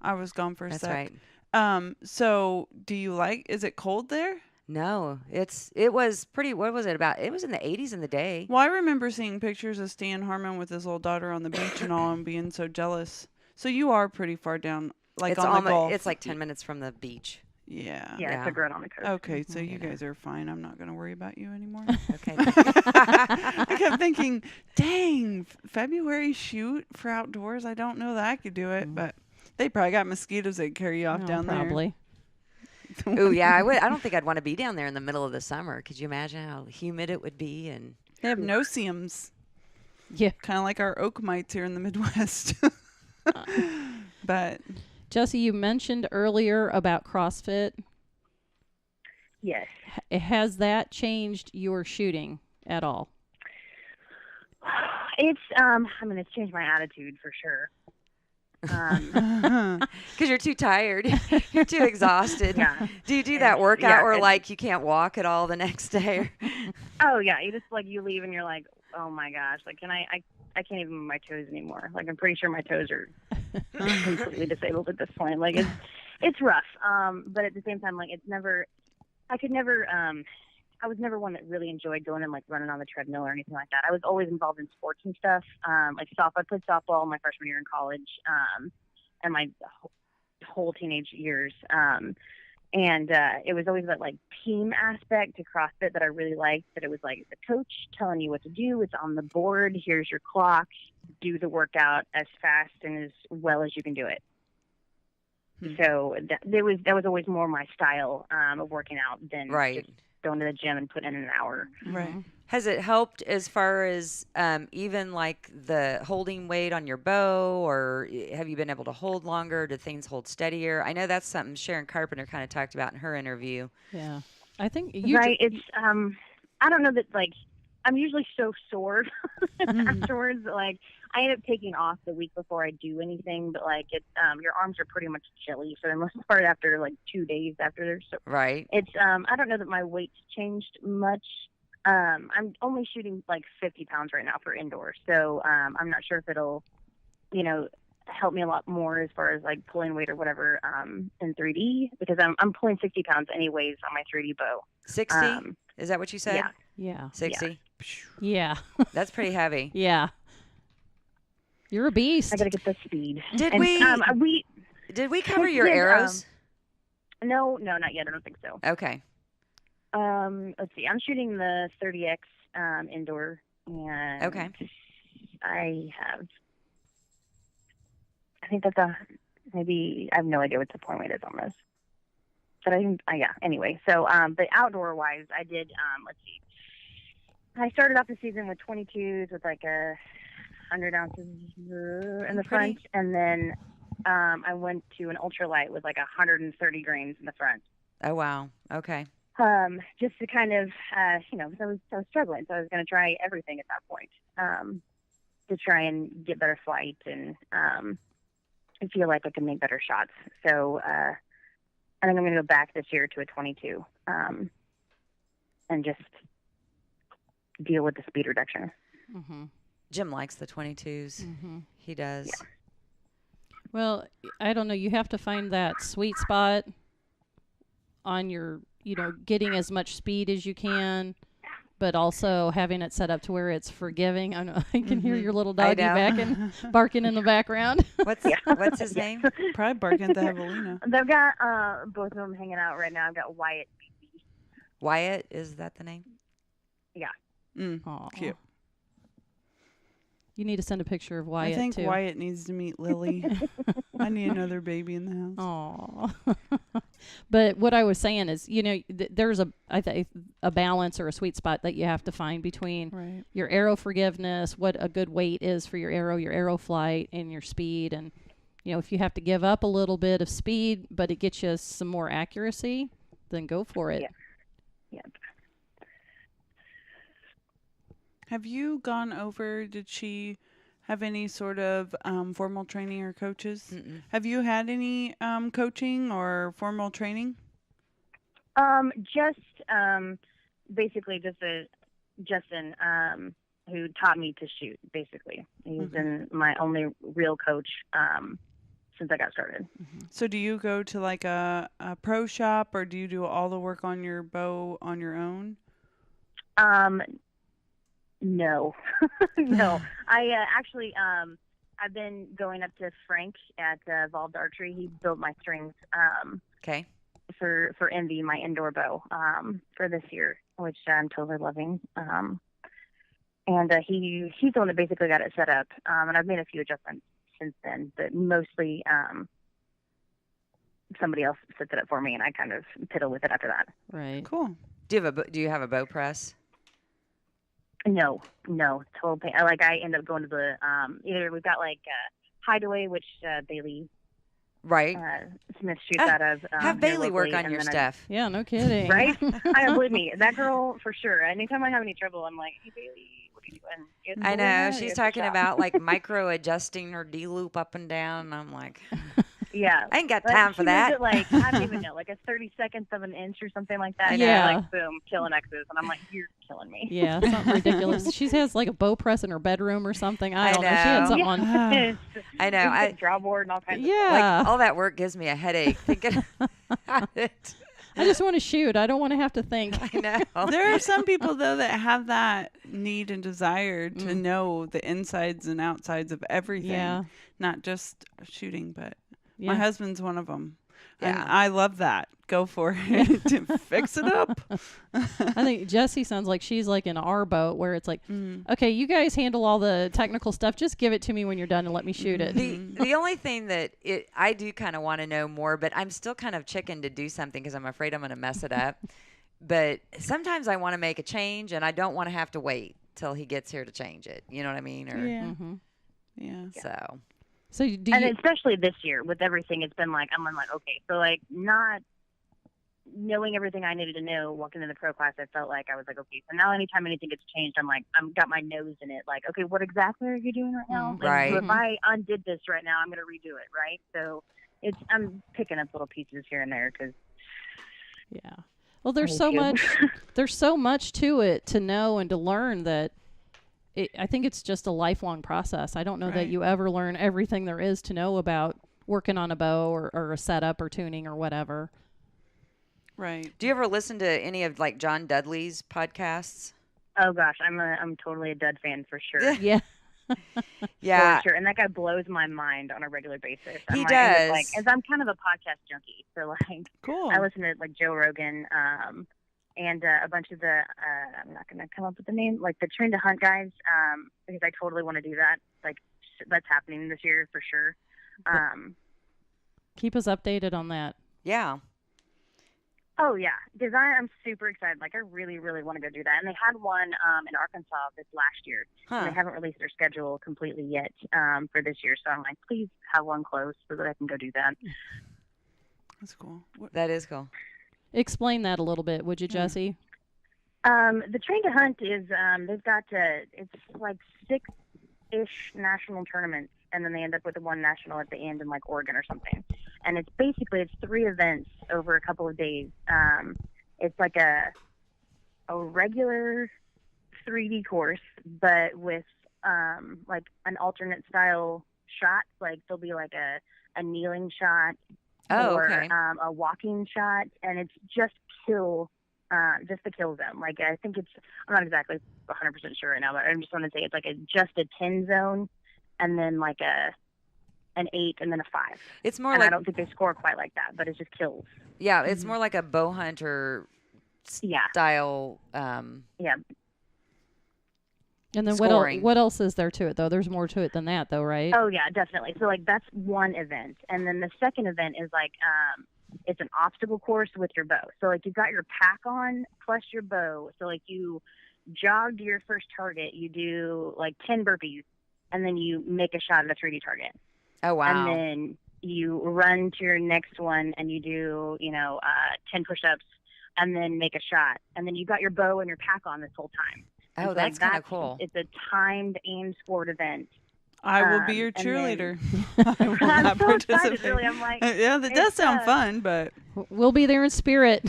I was gone for a That's sec. right. So do you is it cold there? No, it was pretty. What was it about? It was in the 80s in the day. Well, I remember seeing pictures of Stan Harmon with his little daughter on the beach and all, and being so jealous. So you are pretty far down, like It's on the Gulf. It's like 10 minutes from the beach. Yeah. Yeah, it's Yeah. a right on the coast. Okay, so you Yeah. guys are fine. I'm not going to worry about you anymore. Okay. I kept thinking, dang, February shoot for outdoors. I don't know that I could do it, but they probably got mosquitoes that carry you off No, down probably. Ooh, yeah. I don't think I'd want to be down there in the middle of the summer. Could you imagine how humid it would be? And there. They have no-see-ums, Yeah. kind of like our oak mites here in the Midwest. But Jessie, you mentioned earlier about CrossFit. Yes. Has that changed your shooting at all? It's it's changed my attitude for sure. because you're too tired, you're too exhausted. Yeah. Do you do that workout or it's- like you can't walk at all the next day? Oh yeah, you just you leave and you're like, oh my gosh, I can't even move my toes anymore. Like I'm pretty sure my toes are completely disabled at this point. Like it's rough. But at the same time, I was never one that really enjoyed going and running on the treadmill or anything like that. I was always involved in sports and stuff. Like softball. I played softball my freshman year in college, and my whole teenage years. And it was always that team aspect to CrossFit that I really liked. That it was the coach telling you what to do. It's on the board. Here's your clock. Do the workout as fast and as well as you can do it. So that was always more my style of working out than Right. just going to the gym and putting in an hour. Right. Has it helped as far as even like the holding weight on your bow, or have you been able to hold longer? Do things hold steadier? I know that's something Sharon Carpenter kind of talked about in her interview. Yeah. I think you Right. It's I don't know that, like, I'm usually so sore afterwards. Like, I end up taking off the week before I do anything, but like it's your arms are pretty much jelly for the most part after like 2 days after they're so. Right. It's I don't know that my weight's changed much. I'm only shooting like 50 pounds right now for indoor, so I'm not sure if it'll, help me a lot more as far as like pulling weight or whatever in 3D, because I'm pulling 60 pounds anyways on my 3D bow. 60? Is that what you said? Yeah. Yeah. 60? Yeah. That's pretty heavy. Yeah. You're a beast. I gotta get the speed. Did And, we cover your did, arrows? No, not yet. I don't think so. Okay. Let's see. I'm shooting the 30X indoor, and Okay. I think that's maybe I have no idea what the point weight is on this, but yeah. Anyway, so but outdoor wise, I did. Let's see. I started off the season with 22s with like 100 ounces in the front, and then I went to an ultralight with like 130 grains in the front. Oh wow. Okay. Just to kind of, because I was struggling, so I was going to try everything at that point, to try and get better flight and feel like I could make better shots. So I think I'm going to go back this year to a 22, and just deal with the speed reduction. Mm-hmm. Jim likes the 22s. Mm-hmm. He does. Yeah. Well, I don't know. You have to find that sweet spot on your, getting as much speed as you can, but also having it set up to where it's forgiving. I know I can hear your little doggy barking in the background. What's his name? Probably barking at the javelina. They've got both of them hanging out right now. I've got Wyatt. Wyatt, is that the name? Yeah. Aw. Cute. You need to send a picture of Wyatt, I think too. Wyatt needs to meet Lily. I need another baby in the house. Aw. But what I was saying is, there's a balance or a sweet spot that you have to find between your arrow forgiveness, what a good weight is for your arrow flight, and your speed. And, if you have to give up a little bit of speed, but it gets you some more accuracy, then go for it. Yeah. Yep. Have you gone over, did she have any sort of formal training or coaches? Mm-mm. Have you had any coaching or formal training? Just basically just Justin, who taught me to shoot, basically. He's been my only real coach since I got started. So do you go to like a pro shop, or do you do all the work on your bow on your own? No. No. I actually, I've been going up to Frank at Evolved Archery. He built my strings Okay. for Envy, my indoor bow, for this year, which I'm totally loving. And he's the one that basically got it set up. And I've made a few adjustments since then, but mostly somebody else sets it up for me, and I kind of piddle with it after that. Right. Cool. Do you have a bow press? No, total pain. I end up going to the either we've got like Hideaway, which Bailey Right. Smith shoots out of. Have here Bailey work locally, on your and then stuff. Yeah, no kidding. Right? Believe me, that girl for sure. Anytime I have any trouble, I'm like, hey Bailey, what are you doing? I know. Yeah, She's it's a talking shop. about like micro adjusting her D loop up and down. And I'm like, Yeah. I ain't got Like, time she for moves that. it like, I don't even know, like a 30-seconds of an inch or something like that. Yeah. And like, boom, killing X's. And I'm like, you're killing me. Yeah, something ridiculous. She has like a bow press in her bedroom or something. I don't know. She had know. something on. I know. I draw board and all kinds of Yeah. Like all that work gives me a headache thinking about it. I just want to shoot. I don't want to have to think. I know. There are some people, though, that have that need and desire to know the insides and outsides of everything. Yeah. Not just shooting, but Yeah. my husband's one of them. And Yeah. I love that. Go for it. To fix it up. I think Jessie sounds like she's like in our boat where it's like, okay, you guys handle all the technical stuff. Just give it to me when you're done and let me shoot it. The only thing that I do kind of want to know more, but I'm still kind of chicken to do something because I'm afraid I'm going to mess it up, But sometimes I want to make a change, and I don't want to have to wait till he gets here to change it. You know what I mean? Or Yeah. Mm-hmm. Yeah. So do And you? especially this year with everything, it's been like, I'm like, okay, so like not knowing everything I needed to know walking into the pro class, I felt like I was like, okay, so now anytime anything gets changed, I'm like, I'm got my nose in it. Like, okay, what exactly are you doing right now? And Right. so if I undid this right now, I'm going to redo it, right? So I'm picking up little pieces here and there because. Yeah. Well, there's so much to it to know and to learn that I think it's just a lifelong process. I don't know that you ever learn everything there is to know about working on a bow or a setup or tuning or whatever. Right. Do you ever listen to any of like John Dudley's podcasts? Oh gosh, I'm totally a Dud fan for sure. Yeah. Yeah. For sure. And that guy blows my mind on a regular basis. He Like, does. like, as I'm kind of a podcast junkie, so like Cool. I listen to like Joe Rogan, and a bunch of the I'm not gonna come up with the name, like the Train to Hunt guys, because I totally want to do that. Like that's happening this year for sure. Keep us updated on that. Yeah. Oh yeah, because I'm super excited. Like I really, really want to go do that. And they had one in Arkansas this last year. And they haven't released their schedule completely yet for this year. So I'm like, please have one close so that I can go do that. That's cool. That is cool. Explain that a little bit, would you, Jesse? The Train to Hunt is they've got it's like 6-ish national tournaments, and then they end up with one national at the end in like Oregon or something. And it's 3 events over a couple of days. It's like a regular 3D course, but with like an alternate style shot. Like there'll be like a kneeling shot or okay. a walking shot, and it's just the kill zone. Like I think I'm not exactly 100% sure right now, but I just want to say it's like just a 10 zone, and then like an 8 and then a 5. It's more and like I don't think they score quite like that, but it's just kills. Yeah, it's more like a bow hunter style. Yeah. And then scoring. what else is there to it, though? There's more to it than that, though, right? Oh, yeah, definitely. So, like, that's one event. And then the second event is, like, it's an obstacle course with your bow. So, like, you've got your pack on plus your bow. So, like, you jog to your first target. You do, like, 10 burpees, and then you make a shot at a 3D target. Oh, wow. And then you run to your next one, and you do, 10 push-ups, and then make a shot. And then you got your bow and your pack on this whole time. Oh, that's kind of cool. It's a timed aim scored event. I will be your cheerleader. I will I'm not so participate. excited, really. I'm like, yeah, that does sound fun, but We'll be there in spirit.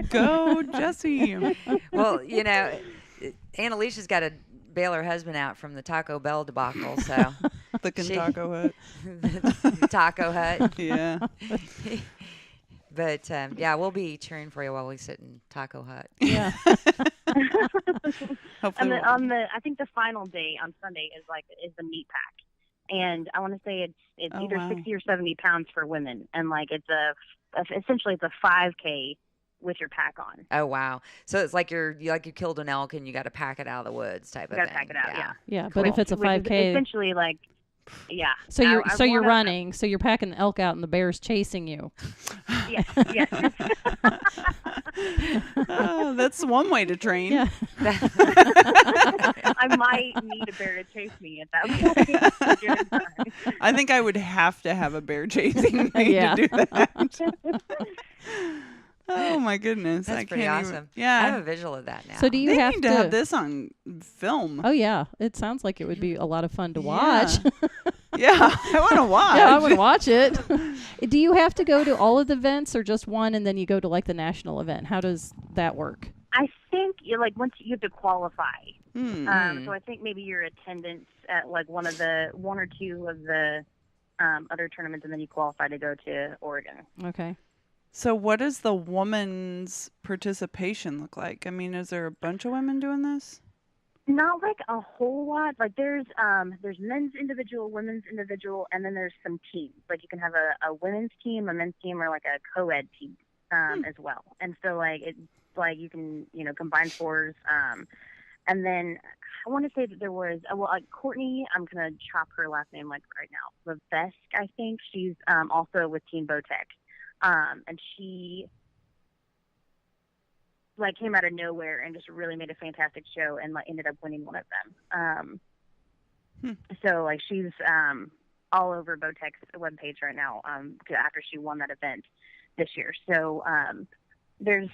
go, Jesse. Well, Aunt Alicia's got to bail her husband out from the Taco Bell debacle, so The Taco Hut. the Taco Hut. Yeah. But yeah, we'll be cheering for you while we sit in Taco Hut. Yeah. Hopefully. And then I think the final day on Sunday is the meat pack, and I want to say it's either 60 or 70 pounds for women, and like essentially it's a 5K with your pack on. Oh wow! So it's like you killed an elk and you got to pack it out of the woods type of thing. You got to pack it out, yeah. Yeah, but if it's a 5K, essentially like. Yeah. So you're running. So you're packing the elk out, and the bear's chasing you. Yes. Yes. Oh, that's one way to train. Yeah. I might need a bear to chase me at that point. I think I would have to have a bear chasing me Yeah. to do that. Oh my goodness! That's I pretty can't awesome. Even, yeah, I have a visual of that now. So do you they have need to have this on film. Oh yeah, it sounds like it would be a lot of fun to watch. Yeah, I want to watch. Yeah, I want to watch it. Do you have to go to all of the events, or just one, and then you go to like the national event? How does that work? I think once you have to qualify. Mm. So I think maybe your attendance at like one or two of the other tournaments, and then you qualify to go to Oregon. Okay. So what does the woman's participation look like? I mean, is there a bunch of women doing this? Not like a whole lot. Like there's men's individual, women's individual, and then there's some teams. Like you can have a women's team, a men's team, or like a co-ed team as well. And so like it's like you can combine fours. And then I want to say that there was like Courtney. I'm gonna chop her last name like right now. Levesque, I think she's also with Team Bowtech. And she like came out of nowhere and just really made a fantastic show and like ended up winning one of them. So like she's all over Bowtech's webpage right now after she won that event this year. So there's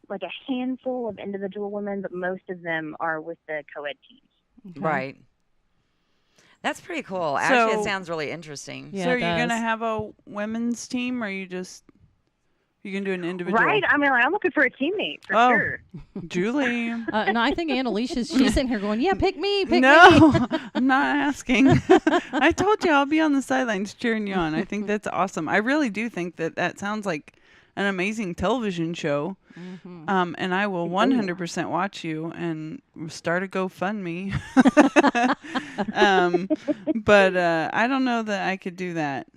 like a handful of individual women, but most of them are with the co-ed teams. Okay. Right. That's pretty cool. Actually, it sounds really interesting. Yeah, so are it you going to does. have a women's team, or you can do an individual? Right? I mean, like, I'm looking for a teammate for Oh. sure. Julie. No, I think Annalicia's, she's sitting here going, yeah, pick me, pick me. No, I'm not asking. I told you I'll be on the sidelines cheering you on. I think that's awesome. I really do think that sounds like an amazing television show. Mm-hmm. And I will 100% watch you and start a GoFundMe. But I don't know that I could do that.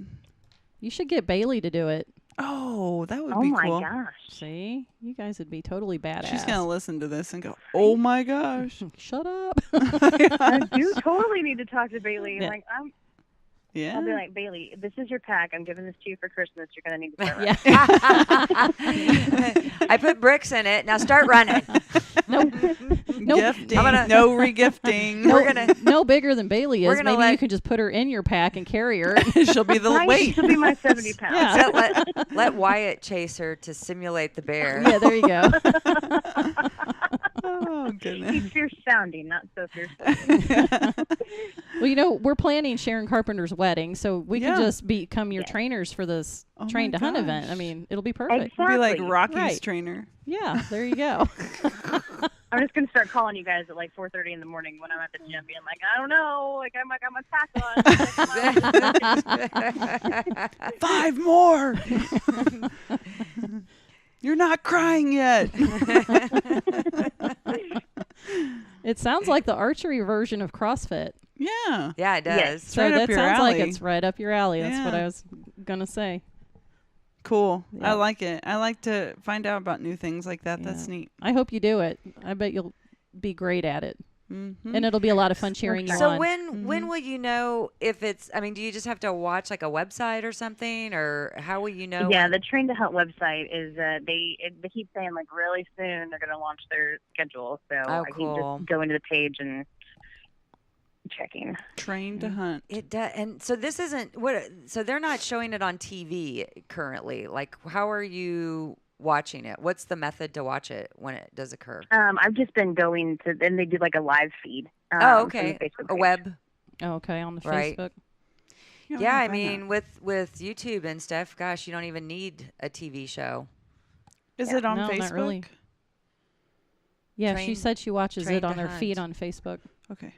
You should get Bailey to do it. Oh, that would Oh be my cool. gosh. See? You guys would be totally badass. She's going to listen to this and go, oh my gosh. Shut up. I do totally need to talk to Bailey. Yeah. Like, Yeah. I'll be like, Bailey, this is your pack. I'm giving this to you for Christmas. You're going to need to start Yeah. I put bricks in it. Now start running. Nope. Gifting. gonna- No regifting. No, We're gonna- no bigger than Bailey we're is. gonna Maybe you could just put her in your pack and carry her. She'll be the Right? weight. She'll be my 70 pounds. Yeah. So let Wyatt chase her to simulate the bear. Yeah, there you go. Oh, goodness. He's fierce sounding, not so fierce sounding. Well, we're planning Sharon Carpenter's wedding, so we Yeah. can just become your Yes. trainers for this Oh my train to hunt gosh. event. I mean, it'll be perfect. Exactly. Be like Rocky's Right. trainer. Yeah, there you go. I'm just gonna start calling you guys at like 4:30 in the morning when I'm at the gym, being like, I don't know, like I got my pack on. 5 more. You're not crying yet. It sounds like the archery version of CrossFit. Yeah. Yeah, it does. Yes. So right up that your sounds like alley. it's right up your alley. That's what Yeah. I was gonna say. Cool. Yeah. I like it. I like to find out about new things like that. That's Yeah. neat. I hope you do it. I bet you'll be great at it, Mm-hmm. and it'll be a lot of fun cheering you So on. when will you know if it's? I mean, do you just have to watch like a website or something, or how will you know? Yeah, the Train to Hunt website is they keep saying like really soon they're gonna launch their schedule. So Oh, I cool. keep just going to the page and checking. Trained to hunt. It does, and so this isn't what. So they're not showing it on TV currently. Like, how are you watching it? What's the method to watch it when it does occur? I've just been going to, then they do like a live feed. Oh, from okay, the Facebook a page. web. Oh, okay, on the Right. Facebook. Yeah, I find mean, that. with YouTube and stuff, gosh, you don't even need a TV show. Is Yeah. it on No, not Facebook? really. Yeah, she Train- said she watches Train it on to her feed Hunt. on Facebook. Okay.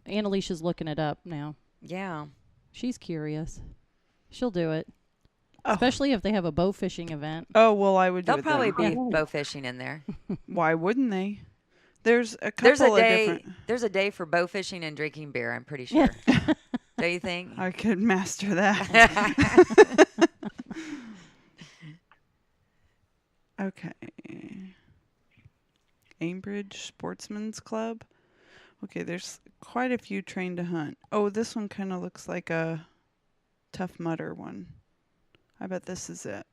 Annalicia's looking it up now. Yeah. She's curious. She'll do it, Oh. especially if they have a bow fishing event. Oh, well, I would do They'll it probably then. be Yeah. bow fishing in there. Why wouldn't they? There's a couple There's a of day. different. There's a day for bow fishing and drinking beer. I'm pretty sure. Don't you think? I could master that. Okay. Aimbridge Sportsman's Club. Okay, there's quite a few trained to hunt. Oh, this one kind of looks like a Tough Mudder one. I bet this is it.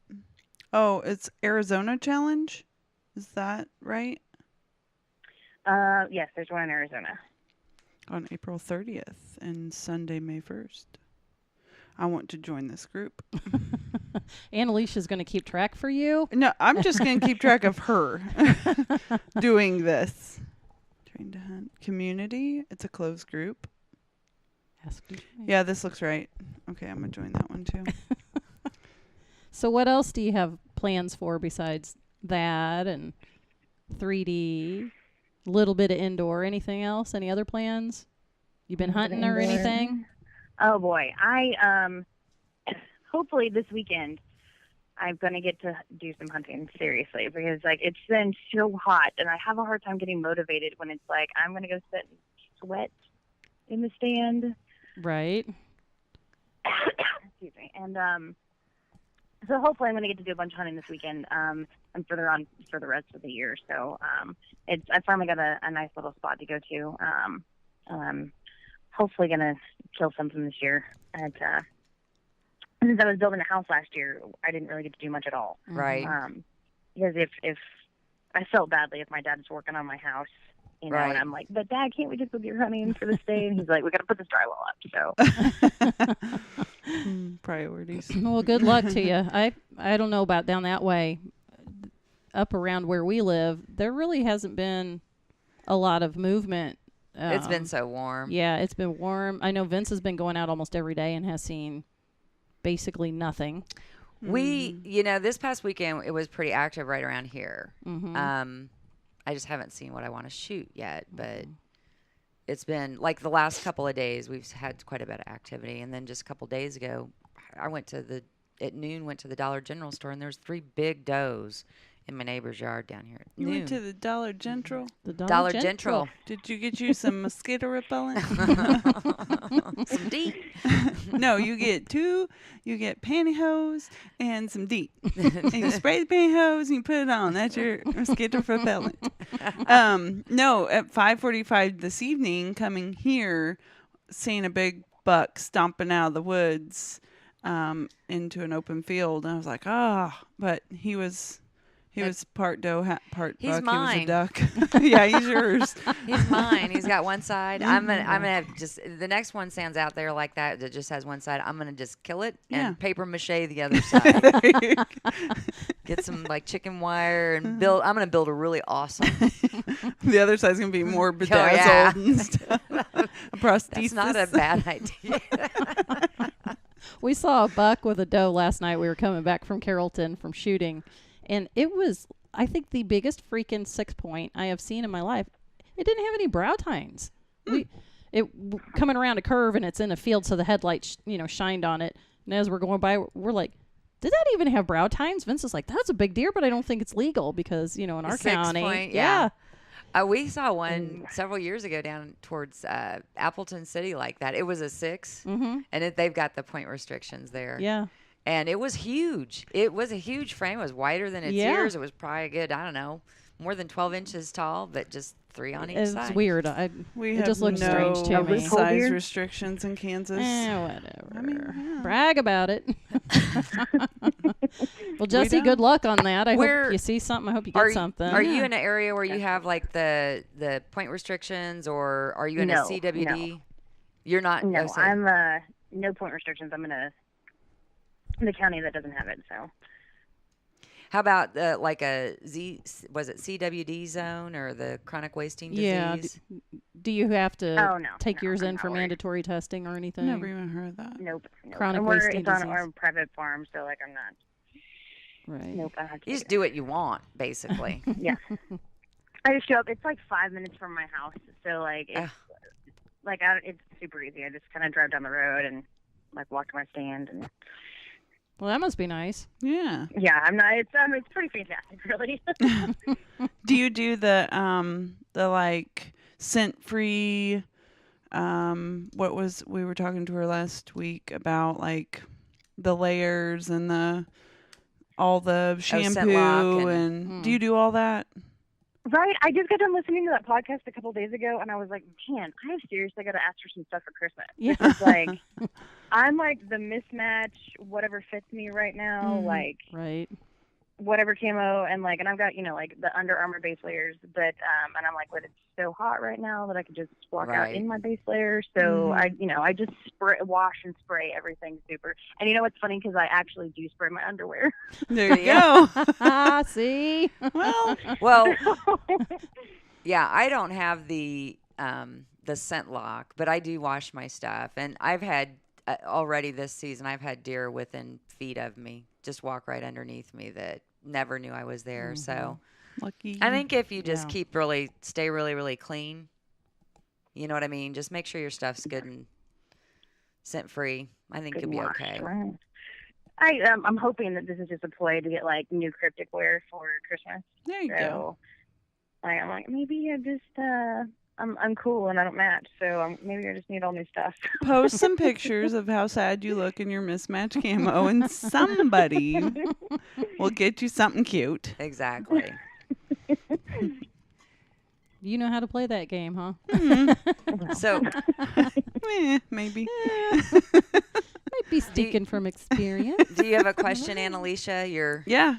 Oh, it's Arizona Challenge? Is that right? Yes, there's one in Arizona. On April 30th and Sunday, May 1st. I want to join this group. Annalicia's going to keep track for you. No, I'm just going to keep track of her doing this. Train to hunt. Community. It's a closed group. Ask you. Yeah, this looks right. Okay, I'm going to join that one too. So what else do you have plans for besides that and 3D, a little bit of indoor? Anything else? Any other plans? You been hunting or Indoor. anything? Oh boy, I hopefully this weekend I'm gonna get to do some hunting seriously because like it's been so hot and I have a hard time getting motivated when it's like I'm gonna go sit and sweat in the stand. Right. Excuse me. And so hopefully I'm gonna get to do a bunch of hunting this weekend. And further on for the rest of the year. So I finally got a nice little spot to go to. Hopefully gonna kill something this year. And since I was building a house last year, I didn't really get to do much at all. Right. Because if I felt badly if my dad was working on my house, you know, Right. and I'm like, but Dad, can't we just go get running for this day? And he's like, we got to put this drywall up. So Priorities. Well, good luck to you. I don't know about down that way. Up around where we live, there really hasn't been a lot of movement. It's been so warm. Yeah, it's been warm. I know Vince has been going out almost every day and has seen basically nothing. We, you know, this past weekend it was pretty active right around here. Mm-hmm. I just haven't seen what I want to shoot yet, but it's been like the last couple of days we've had quite a bit of activity. And then just a couple of days ago, I went to the Dollar General store, and there's 3 big does in my neighbor's yard down here at You noon. went to the Dollar General? The Dollar General. Did you get you some mosquito repellent? Some DEET. No, you get 2. You get pantyhose and some DEET. And you spray the pantyhose and you put it on. That's your mosquito repellent. No, at 5:45 this evening, coming here, seeing a big buck stomping out of the woods into an open field. And I was like, but he was part doe, part He's buck. mine. He was a duck. Yeah, he's yours. He's mine. He's got one side. I'm gonna have just the next one stands out there like that just has one side. I'm gonna just kill it and paper mache the other side. Get some like chicken wire and build. I'm gonna build a really awesome. The other side's gonna be more bedazzled and stuff. A prosthesis. That's not a bad idea. We saw a buck with a doe last night. We were coming back from Carrollton from shooting, and it was, I think, the biggest freaking 6-point I have seen in my life. It didn't have any brow tines. Coming around a curve, and it's in a field, so the headlight shined on it. And as we're going by, we're like, did that even have brow tines? Vince is like, that's a big deer, but I don't think it's legal because, in our county. 6-point, yeah. We saw one several years ago down towards Appleton City like that. It was a 6, and they've got the point restrictions there. Yeah. And it was huge. It was a huge frame. It was wider than its ears. It was probably a good, I don't know, more than 12 inches tall, but just 3 on each side. It's weird. We it have just looks strange to me. size restrictions in Kansas. Whatever. I mean, yeah. Brag about it. Well, Jesse, good luck on that. I hope you see something. I hope you get something. Are you in an area where you have like the point restrictions, or are you in a CWD? No. You're not. No, I'm no point restrictions. I'm in the county that doesn't have it. So. How about like a CWD zone or the chronic wasting disease? Yeah. Do you have to take yours in for not mandatory testing or anything? Never even heard of that. Nope. Chronic wasting it's on disease. our private farm, so like I'm not. Right. Nope. I have to You just do what you want, basically. Yeah. I just show up. It's like 5 minutes from my house, so like it's it's super easy. I just kind of drive down the road and like walk to my stand and. Well, that must be nice. Yeah. Yeah, I'm not. It's pretty fantastic, really. Do you do the like scent free? What was we were talking to her last week about like the layers and all the shampoo and do you do all that? Right. I just got done listening to that podcast a couple days ago, and I was like, man, I have seriously got to ask for some stuff for Christmas. Yeah. It's like, I'm like the mismatch, whatever fits me right now, like right. whatever camo, and I've got, like the Under Armour base layers, but, and I'm like, but it's so hot right now that I could just walk out in my base layer. So I just wash and spray everything super. And you know what's funny? Because I actually do spray my underwear. There you go. See? Well, yeah, I don't have the scent lock, but I do wash my stuff. And I've had already this season, I've had deer within feet of me, just walk right underneath me that never knew I was there. So lucky. I think if you just stay really, really clean, you know what I mean? Just make sure your stuff's good and scent free. I think you'll be okay. Right. I'm hoping that this is just a play to get like new cryptic wear for Christmas. There you go. I'm like, maybe I just I'm cool and I don't match, so maybe I just need all new stuff. Post some pictures of how sad you look in your mismatched camo, and somebody will get you something cute. Exactly. You know how to play that game, huh? Mm-hmm. So, maybe. Might be speaking from experience. Do you have a question, Annalicia? Yeah.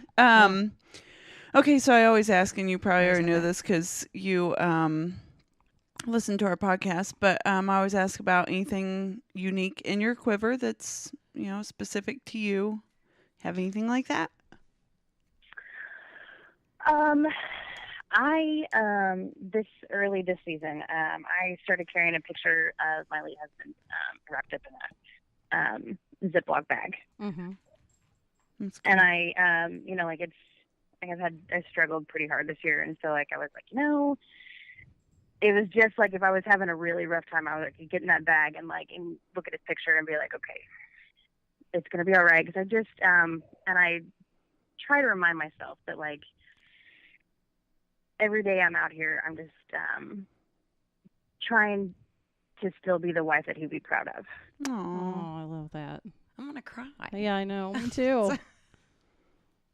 Okay, so I always ask, and you probably Where's already know that? this because you listen to our podcast, but I always ask about anything unique in your quiver that's, specific to you. Have anything like that? I this early this season, I started carrying a picture of my late husband wrapped up in a Ziploc bag, Mm-hmm. That's and cool. I, like I struggled pretty hard this year, and so like I was like, it was just like if I was having a really rough time, I would get in that bag and look at his picture and be like, okay, it's gonna be all right, because I just and I try to remind myself that like every day I'm out here, I'm just trying to still be the wife that he'd be proud of. Oh, I love that. I'm gonna cry. Yeah, I know. Me too.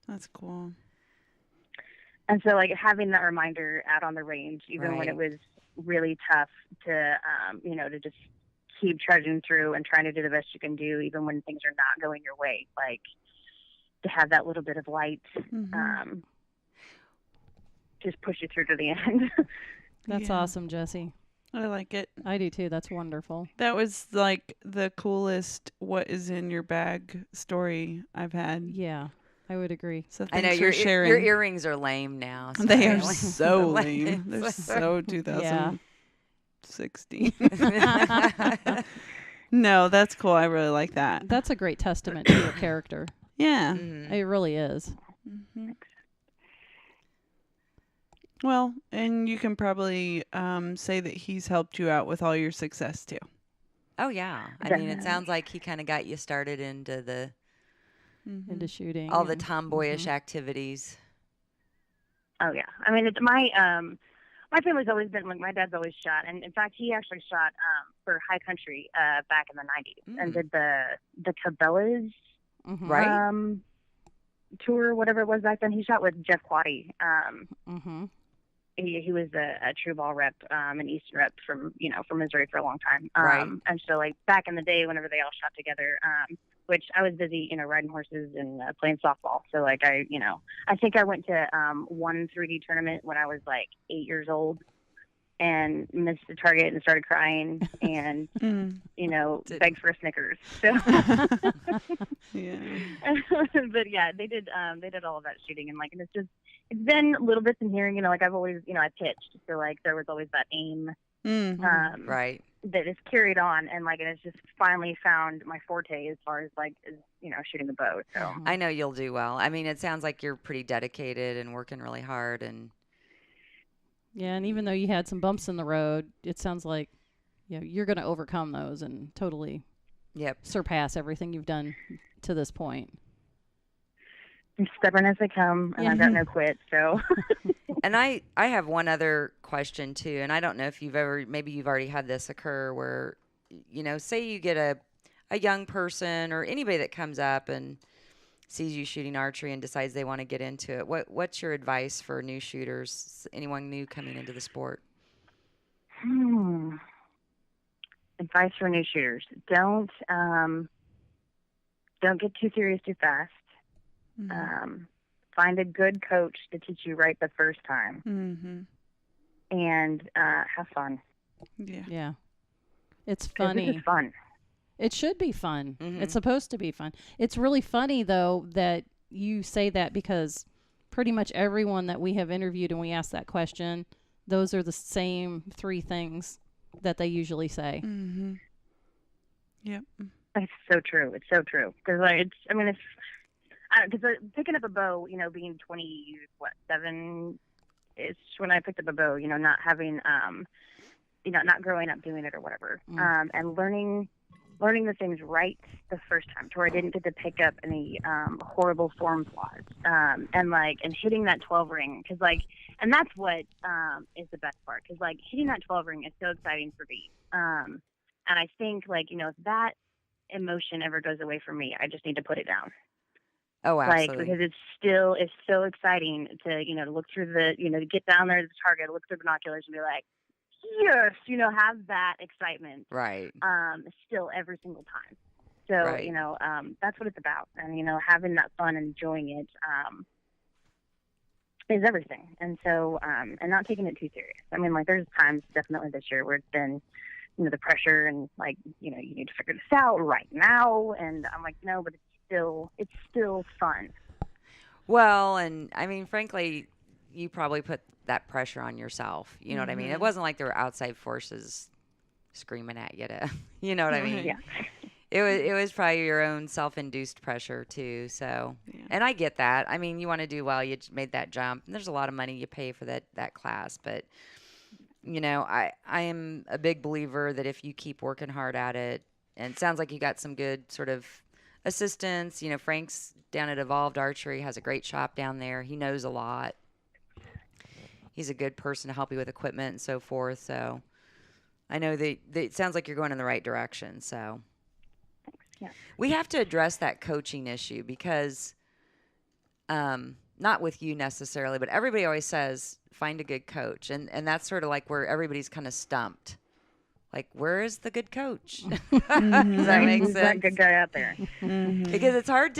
That's cool. And so like having that reminder out on the range, even when it Right. was really tough to, to just keep trudging through and trying to do the best you can do, even when things are not going your way, like to have that little bit of light, Mm-hmm. just push you through to the end. That's Yeah. awesome, Jesse. I like it. I do too. That's wonderful. That was like the coolest "what is in your bag" story I've had. Yeah, I would agree. So I know thanks your for sharing. your earrings are lame now. They are sorry. so lame. They're so Yeah. 2016. No, that's cool. I really like that. That's a great testament to your character. Yeah. Mhm. It really is. Hmm. Well, and you can probably say that he's helped you out with all your success too. Oh yeah. I mean, it Definitely. sounds like he kind of got you started into the Mm-hmm. Into shooting. all the and- tomboyish Mhm. activities. Oh yeah. I mean, it's my family's always been like, my dad's always shot, and in fact he actually shot for High Country back in the 90s and did the Cabela's Mhm. Right? tour, whatever it was back then. He shot with Jeff Quaddy. Mhm. He was a true ball rep, an Eastern rep from Missouri for a long time. Right. And so like back in the day, whenever they all shot together, which I was busy, riding horses and playing softball. So like I think I went to one 3D tournament when I was like 8 years old and missed the target and started crying and Mm. begged for a Snickers. So, Yeah. but yeah, they did all of that shooting, and it's been little bits in here. Like I've always I pitched, so like there was always that aim Mm. Right. that is carried on, and it's just finally found my forte as far as shooting the bow. So Mhm. I know you'll do well. I mean, it sounds like you're pretty dedicated and working really hard and Yeah, and even though you had some bumps in the road, it sounds like you're going to overcome those and totally yep. surpass everything you've done to this point. I'm stubborn as they come, and I've got no quit. So And I have one other question too, and I don't know if maybe you've already had this occur where, say you get a young person or anybody that comes up and sees you shooting archery and decides they want to get into it. What's your advice for new shooters, anyone new coming into the sport? Advice for new shooters: don't get too serious too fast. Mm. Find a good coach to teach you right the first time, Mm-hmm. and have fun. Yeah. Yeah. It's 'Cause funny. This is fun. It should be fun. Mhm. It's supposed to be fun. It's really funny, though, that you say that because pretty much everyone that we have interviewed and we ask that question, those are the same three things that they usually say. Mm-hmm. Yep. It's so true. It's so true. Because because picking up a bow, being 27 is when I picked up a bow. Not having, not growing up doing it or whatever, and learning the things right the first time, to where I didn't get to pick up any horrible form flaws, and hitting that 12 ring, because and that's what is the best part, because hitting that 12 ring is so exciting for me, and I think if that emotion ever goes away from me, I just need to put it down. Oh, absolutely. Because it's so exciting to to look through to get down there to the target, look through binoculars, and be like, yes, have that excitement. Right. Still every single time. So Right. That's what it's about, and having that fun and enjoying it. is everything. And so, and not taking it too serious. I mean, like, there's times definitely this year where it's been, you know, the pressure and, like, you know, you need to figure this out right now. And I'm like, no, but it's still fun. Well, and I mean, frankly, you probably put that pressure on yourself. You know what I mean? It wasn't like there were outside forces screaming at you to, you know what I mean? Yeah. It was probably your own self-induced pressure too. So, and I get that. I mean, you want to do well. You made that jump, and there's a lot of money you pay for that class. But you know, I am a big believer that if you keep working hard at it, and it sounds like you got some good sort of assistance. You know, Frank's down at Evolved Archery has a great shop down there. He knows a lot. He's a good person to help you with equipment and so forth. So I know that it sounds like you're going in the right direction. So Yeah. we have to address that coaching issue because not with you necessarily, but everybody always says find a good coach. And that's sort of like where everybody's kind of stumped. Like, where is the good coach? Does that make Who's that sense? good guy out there? Because it's hard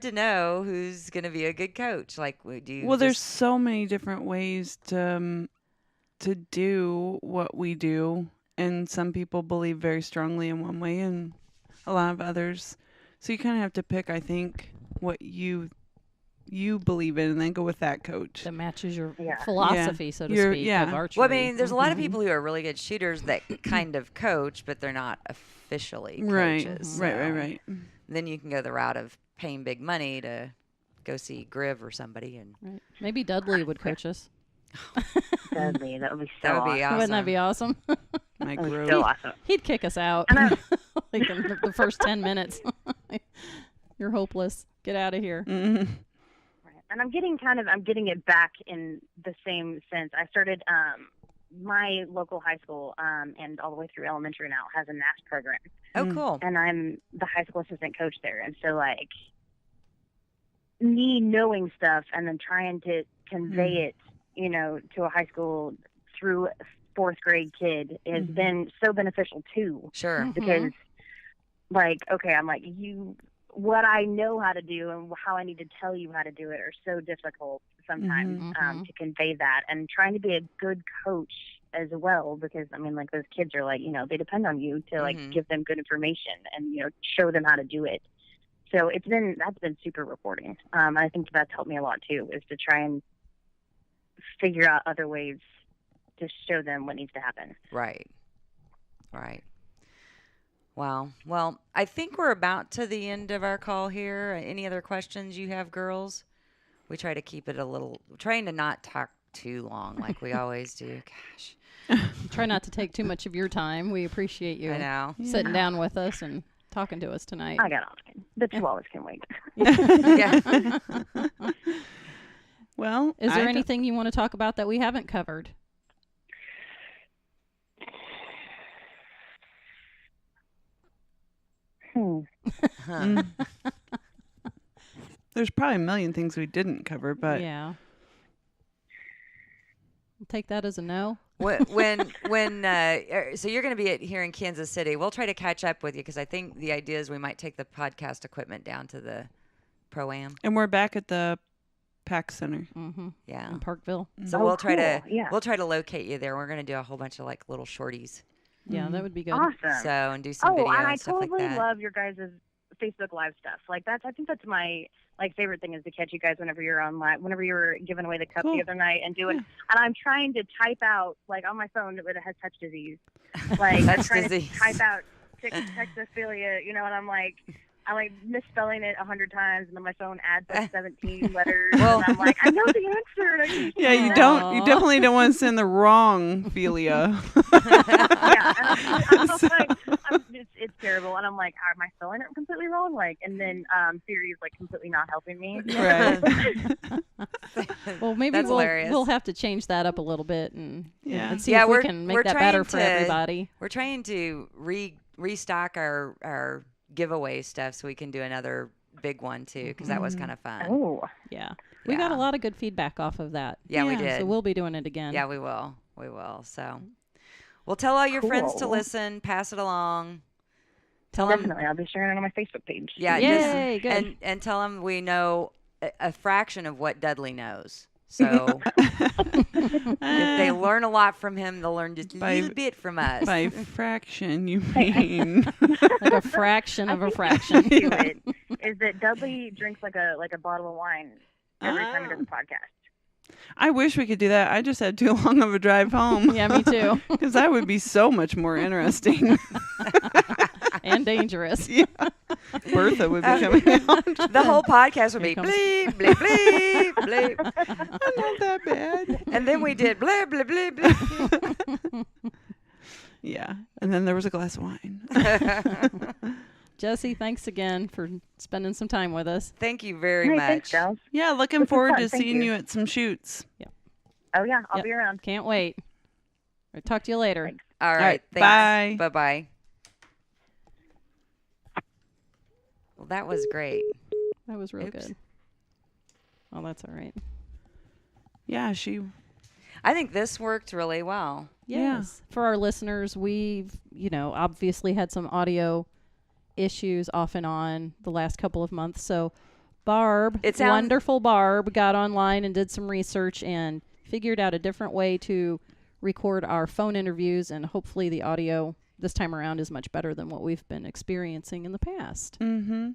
to know who's going to be a good coach. Like, do you Well, there's so many different ways to do what we do, and some people believe very strongly in one way, and a lot of others. So you kind of have to pick, I think, what you believe in, and then go with that coach. That matches your Yeah. philosophy, so to speak, of archery. Well, I mean, there's a lot of people who are really good shooters that kind of coach, but they're not officially coaches. Right. Then you can go the route of paying big money to go see Griv or somebody, and Right. Maybe Dudley would coach us. Dudley, that would be so that would be awesome. Wouldn't that be awesome? My That would be grove. so awesome. He'd kick us out And I- like in the first 10 minutes. You're hopeless. Get out of here. Mhm. And I'm getting it back in the same sense. I started, my local high school, and all the way through elementary now has a NAS program. Oh, cool. And I'm the high school assistant coach there. And so, like, me knowing stuff and then trying to convey it, you know, to a high school through a fourth grade kid has been so beneficial too. Sure. Because, like, okay, I'm like, what I know how to do and how I need to tell you how to do it are so difficult sometimes to convey that, and trying to be a good coach as well, because I mean, like, those kids are like, you know, they depend on you to like give them good information and, you know, show them how to do it. So that's been super rewarding. I think that's helped me a lot too, is to try and figure out other ways to show them what needs to happen. Right. Wow. Well, I think we're about to the end of our call here. Any other questions you have, girls? We try to keep it trying to not talk too long like we always do. Gosh. Try not to take too much of your time. We appreciate you I know. sitting down with us and talking to us tonight. I got all the chihuahuas can wait. Yeah. Well, Is there anything you want to talk about that we haven't covered? There's probably a million things we didn't cover, but Yeah. I'll take that as a no. So you're going to be here in Kansas City. We'll try to catch up with you because I think the idea is we might take the podcast equipment down to the Pro-Am. and we're back at the PAC Center. Yeah. In Parkville. So Oh, we'll try cool. we'll try to locate you there. We're going to do a whole bunch of like little shorties. Yeah, that would be good. Awesome. So, and do some video and I and stuff totally like that. love your guys' Facebook Live stuff. Like, I think that's my favorite thing, is to catch you guys whenever you're on live, whenever you were giving away the cup Cool. the other night and doing. And I'm trying to type out, like, on my phone that it has touch disease. Like, I'm Touch trying disease. to type out textophilia, you know, and I'm like misspelling it 100 times, and then my phone adds like 17 letters, Well- and I'm like, I know the answer. And I need to Yeah, you know. don't. You definitely don't want to send the wrong Philia. Yeah, and I'm like, it's terrible, and I'm like, am I spelling it completely wrong? Like, and then Siri is like completely not helping me. Right. Well, maybe That's hilarious. we'll have to change that up a little bit and see Yeah, if we we're- can we're make that better trying for to- everybody. We're trying to restock our giveaway stuff so we can do another big one too, because that was kind of fun. Oh, Yeah. We got a Yeah. lot of good feedback off of that. Yeah, we Yeah. did. So we'll be doing it again. Yeah, we will. We will. So we'll tell all your friends to Cool. listen, pass it along. Tell them, definitely. I'll be sharing it on my Facebook page. yeah, Yay, good. and tell them we know a fraction of what Dudley knows. So if they learn a lot from him, they'll learn just a little bit from us. By fraction, you mean? Like a fraction of a fraction. To it is that Dudley drinks like a bottle of wine every time he does a podcast. I wish we could do that. I just had too long of a drive home. Yeah, me too. Because that would be so much more interesting. And dangerous. Yeah. Bertha would be coming out. The whole podcast would Here be comes- bleep, bleep, bleep, bleep. I'm not that bad. And then we did bleep, bleep, bleep, bleep. Yeah. And then there was a glass of wine. Jesse, thanks again for spending some time with us. Thank you very Hey, much. thanks, gals. Yeah, looking This was forward fun. to Thank seeing you. you at some shoots. Oh yeah, I'll Yep. be around. Can't wait. I'll talk to you later. Thanks. All right, right. bye. Thanks. Bye-bye. Well, that was great. That was real Oops. good. Oh, that's all right. Yeah, she. I think this worked really well. Yeah. Yes. For our listeners, we've, obviously had some audio issues off and on the last couple of months. So Barb, wonderful Barb, got online and did some research and figured out a different way to record our phone interviews, and hopefully the audio this time around is much better than what we've been experiencing in the past. Mm-hmm.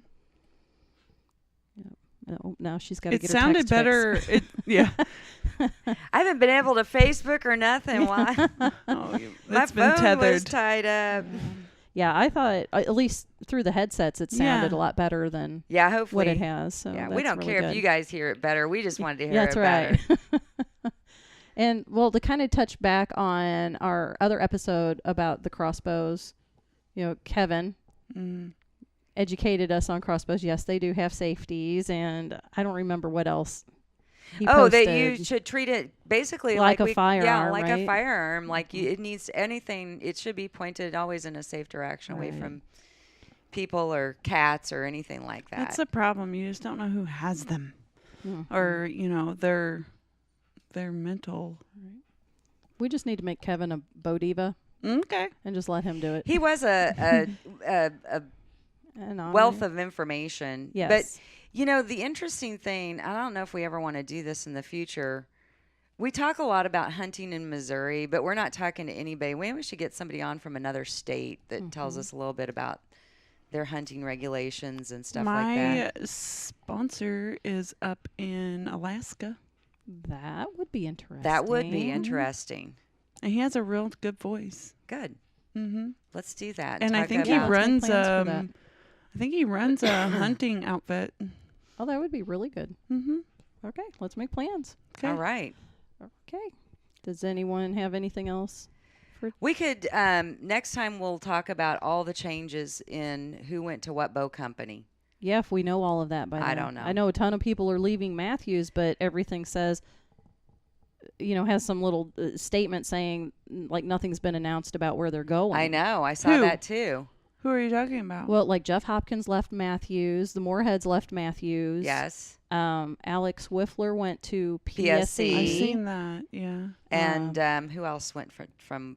Oh, now she's got to It get her sounded text better. fixed. Yeah. I haven't been able to Facebook or nothing. Why? Oh, My it's been phone was tethered. tied up. Yeah, I thought, at least through the headsets, it sounded Yeah. a lot better than Yeah, hopefully. what it has. So Yeah, we that's don't really care good. if you guys hear it better. We just wanted to hear Yeah, that's it right. better. And, well, to kind of touch back on our other episode about the crossbows, Kevin educated us on crossbows. Yes, they do have safeties, and I don't remember what else he posted. That you should treat it basically Like a Yeah, firearm, like right? a firearm. Like it needs anything. It should be pointed always in a safe direction, away Right. from people or cats or anything like that. That's the problem. You just don't know who has them, Mhm. or their mental. We just need to make Kevin a bow diva Okay. and just let him do it. He was a And I- wealth of information. Yes. But the interesting thing, I don't know if we ever want to do this in the future. We talk a lot about hunting in Missouri, but we're not talking to anybody. Maybe we should get somebody on from another state that tells us a little bit about their hunting regulations and stuff like that. My sponsor is up in Alaska, That would be interesting. That would be interesting. and he has a real good voice. Good. Mm-hmm. Let's do that. And I talk think he about- Let's make runs plans for that. I think he runs a hunting outfit. Oh, that would be really good. Mm-hmm. Okay, let's make plans. Okay. All right. Okay. Does anyone have anything else? We could next time we'll talk about all the changes in who went to what bow company. Yeah, if we know all of that by now. I don't know. I know a ton of people are leaving Matthews, but everything says, has some little statement saying like nothing's been announced about where they're going. I know. I saw Who? that too. Who are you talking about? Well, like Jeff Hopkins left Matthews, the Moorheads left Matthews. Yes. Alex Wiffler went to PSC. I've PSC. seen that. Yeah. And who else went from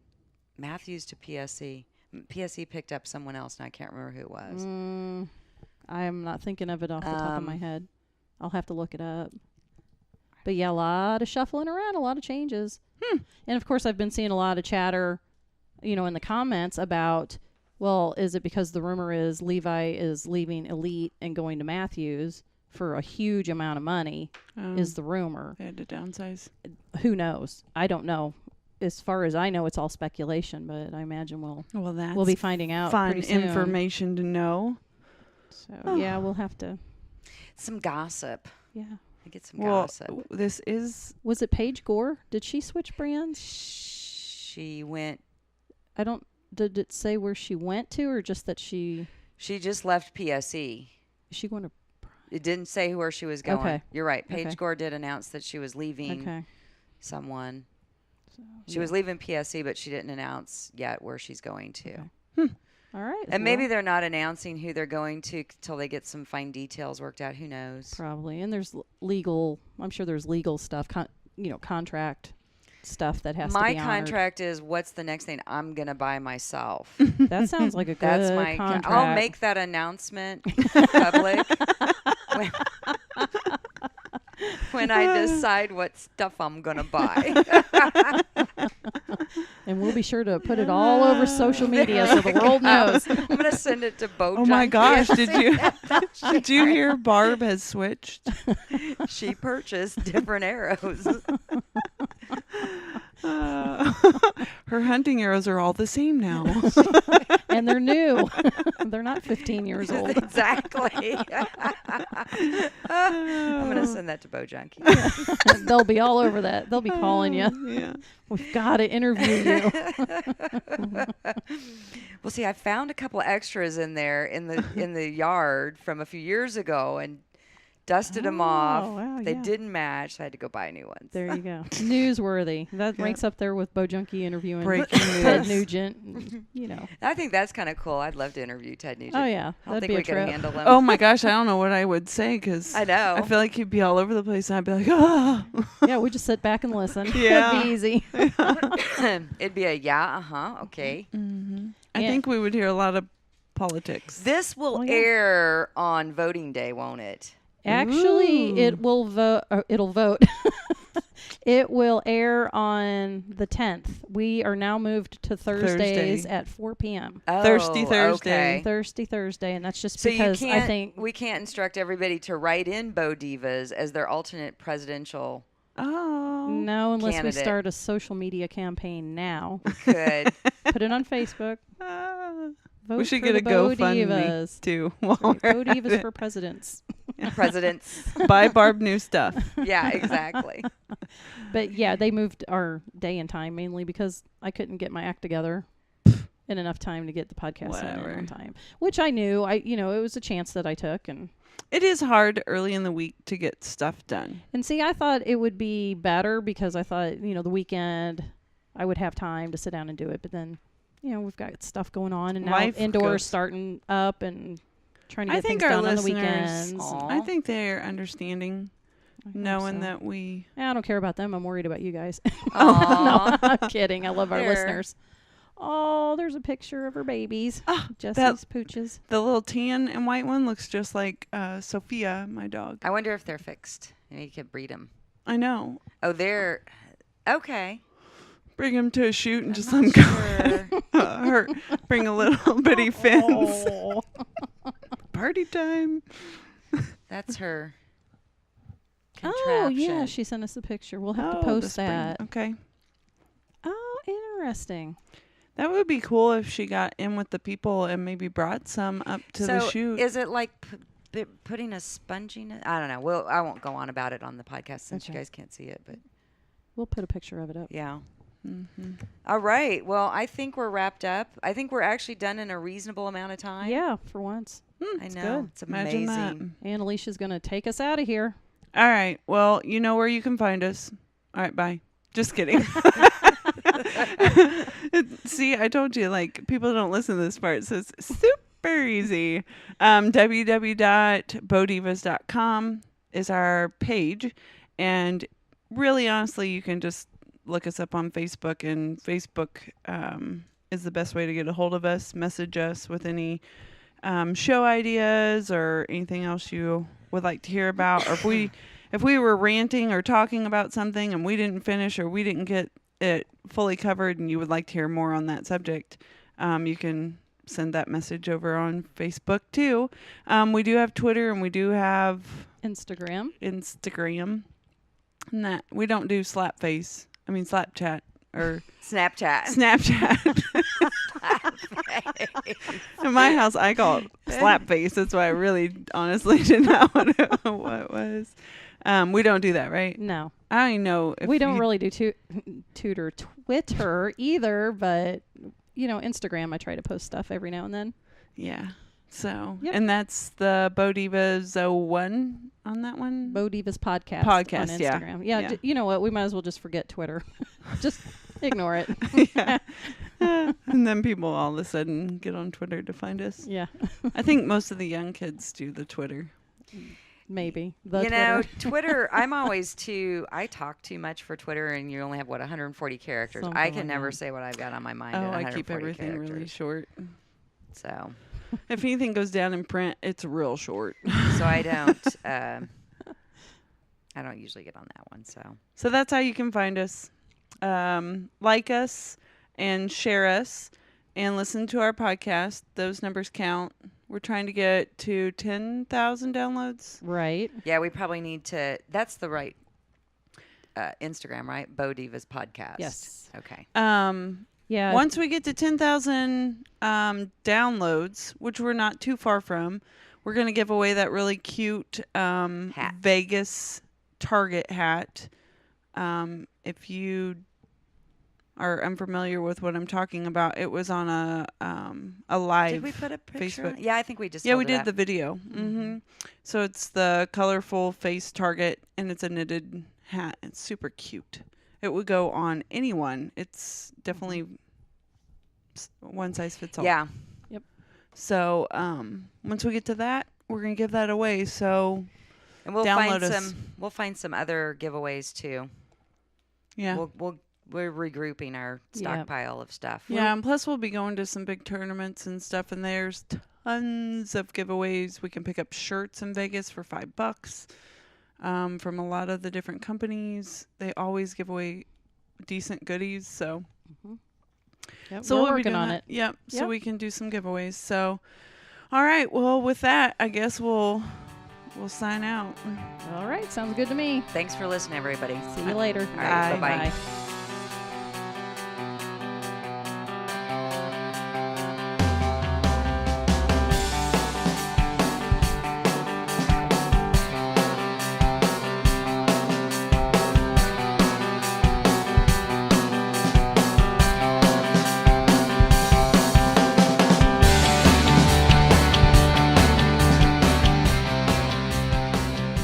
Matthews to PSC? PSC picked up someone else, and I can't remember who it was. I am not thinking of it off the top of my head. I'll have to look it up. But yeah, a lot of shuffling around, a lot of changes. And of course, I've been seeing a lot of chatter, in the comments about, well, is it because the rumor is Levi is leaving Elite and going to Matthews for a huge amount of money? Is the rumor. They had to downsize. Who knows? I don't know. As far as I know, it's all speculation, but I imagine we'll be finding out fun pretty soon. information to know. So yeah, we'll have to. Some gossip. Yeah. I get some Well, gossip. this is Was it Paige Gore? Did she switch brands? She went. I don't. Did it say where she went to, or just that She just left PSE. is she going to? It didn't say where she was going. Okay. You're right. Paige Okay. Gore did announce that she was leaving Okay. someone. She yeah. was leaving PSC, but she didn't announce yet where she's going to. All right. And maybe they're not announcing who they're going to till they get some fine details worked out. Who knows? probably. And there's legal. I'm sure there's legal stuff. Contract stuff that has to My be honored. contract is what's the next thing I'm going to buy myself. That sounds like a good That's my. contract. I'll make that announcement public. when I decide what stuff I'm going to buy. And we'll be sure to put it all over social media so the world knows. I'm going to send it to Bo. Oh my gosh, Junkie. did you hear Barb has switched? She purchased different arrows. Her hunting arrows are all the same now. And they're new. They're not 15 years old. Exactly. I'm going to send that to Bo Junkie. They'll be all over that. They'll be calling you. Yeah. We've got to interview you. Well, see, I found a couple extras in there in the yard from a few years ago and dusted them off. Wow, They yeah. didn't match, so I had to go buy new ones. There you go. Newsworthy. That ranks up there with Bo Junkie interviewing Breaking Ted news. Nugent. You know. I think that's kind of cool. I'd love to interview Ted Nugent. Oh, yeah. I don't That'd think be we a could trip. handle him. Oh my gosh, I don't know what I would say because I know. I feel like he'd be all over the place and I'd be like, oh. Yeah, we just sit back and listen. Yeah. It'd be easy. It'd be a okay. I Yeah. think we would hear a lot of politics. This will Oh, yeah. air on voting day, won't it? Actually, Ooh. it will vote. It'll vote. It will air on the 10th. We are now moved to Thursdays Thursday. at 4 p.m. Thirsty Thursday. Okay. Thursday, and that's just So because you I can't, think we can't instruct everybody to write in Bo Divas as their alternate presidential. Oh. no, unless candidate. we start a social media campaign now. Could. Put it on Facebook. Ah. Vote We should for get a the Bo GoFundMe Divas. too. Bo while we're at Divas it. for presidents. Presidents. Buy Barb new stuff. Yeah, exactly. But yeah, they moved our day and time mainly because I couldn't get my act together in enough time to get the podcast in Whatever. on time, which I knew. It was a chance that I took, and It is hard early in the week to get stuff done. see, I thought it would be better because I thought the weekend I would have time to sit down and do it, but then we've got stuff going on, and now Life indoors goes- starting up and trying to I get think things our done on the listeners, weekends. Aw. I think they're understanding, I hope knowing so. that we. I don't care about them. I'm worried about you guys. Aw. No, I'm kidding. I love our There. listeners. Oh, there's a picture of her babies. Ah, Jesse's pooches. The little tan and white one looks just like Sophia, my dog. I wonder if they're fixed. Maybe you could breed them. I know. Oh, they're okay. Bring him to a shoot and I'm just not let him go. sure. Bring a little bitty fence. Oh. Party time. That's her. Oh, yeah. contraption. She sent us a picture. We'll have Oh, to the post spring. that. Okay. Oh, interesting. That would be cool if she got in with the people and maybe brought some up to the So shoot. is it like putting a sponge in it? I don't know. I won't go on about it on the podcast since you Okay. guys can't see it. But We'll put a picture of it up. yeah. Mm-hmm. All right. Well, I think we're wrapped up. I think we're actually done in a reasonable amount of time. Yeah, for once. I know. good. It's Imagine amazing. And Alicia's going to take us out of here. All right. Well, you know where you can find us. All right. Bye. Just kidding. See, I told you, like, people don't listen to this part, so it's super easy. www.bodivas.com is our page. And really, honestly, you can just look us up on Facebook, and Facebook is the best way to get a hold of us. Message us with any show ideas or anything else you would like to hear about, or if we were ranting or talking about something and we didn't finish or we didn't get it fully covered and you would like to hear more on that subject, you can send that message over on Facebook too. We do have Twitter and we do have Instagram. Instagram. And that we don't do Slapchat or Snapchat. Snapchat. In my house, I call it Slapface. That's why I really, honestly, did not want to know what it was. We don't do that, right? No. I don't even know if We don't really do Twitter either, but, Instagram, I try to post stuff every now and then. Yeah. So, Yep. and that's the Bo Divas 01 on that one. Bo Divas podcast Podcast, on yeah. Instagram. Yeah. Yeah. You know what? We might as well just forget Twitter. Just ignore it. Yeah. And then people all of a sudden get on Twitter to find us. Yeah. I think most of the young kids do the Twitter. Maybe. Twitter, I'm always I talk too much for Twitter, and you only have, 140 characters. Something I can like never that. say what I've got on my mind. Oh, in I 140 keep everything really characters. short. So If anything goes down in print, it's real short. I don't. I don't usually get on that one, so. So that's how you can find us. Like us and share us and listen to our podcast. Those numbers count. We're trying to get to 10,000 downloads. Right. Yeah, we probably need to. That's the right Instagram, right? Bo Divas Podcast. Yes. Okay. Yeah. Once we get to 10,000 downloads, which we're not too far from, we're going to give away that really cute Vegas Target hat. If you are unfamiliar with what I'm talking about, it was on a live. Did we put a picture? Facebook. Yeah, I think we just. Yeah, we held it did up. the video. Mm-hmm. So it's the colorful face Target, and it's a knitted hat. It's super cute. It would go on anyone. It's definitely one size fits all. Yeah. Yep. So once we get to that, we're gonna give that away. So And we'll download find us. we'll find some other giveaways too. Yeah. We're regrouping our stockpile of stuff. Yeah, and plus we'll be going to some big tournaments and stuff, and there's tons of giveaways. We can pick up shirts in Vegas for $5 from a lot of the different companies. They always give away decent goodies, so. Yep, So we're we'll be working doing on that. it. Yep. So Yep. we can do some giveaways. So, all right. Well, with that, I guess we'll sign out. All right. Sounds good to me. Thanks for listening, everybody. See you later. All right, Bye. bye-bye.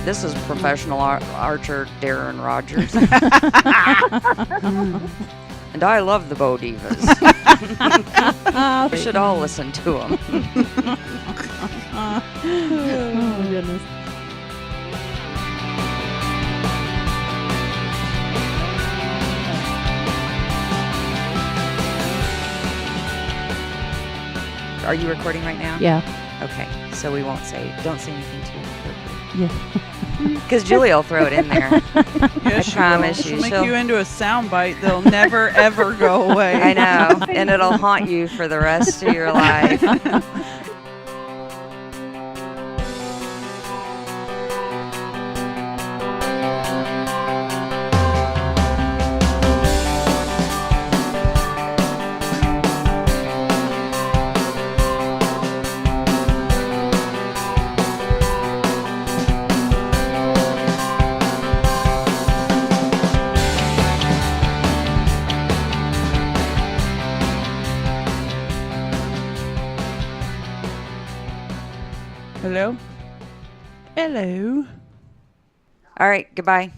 This is professional archer Darren Rogers. And I love the Bo Divas. We should all listen to them. Oh, goodness. Are you recording right now? Yeah. Okay, so we won't don't say anything too Yeah. because Julie will throw it in there. Yes, she promise will. you, She'll make she'll- you into a soundbite. They'll never ever go away. I know, and it'll haunt you for the rest of your life. Hello. Hello. All right, goodbye.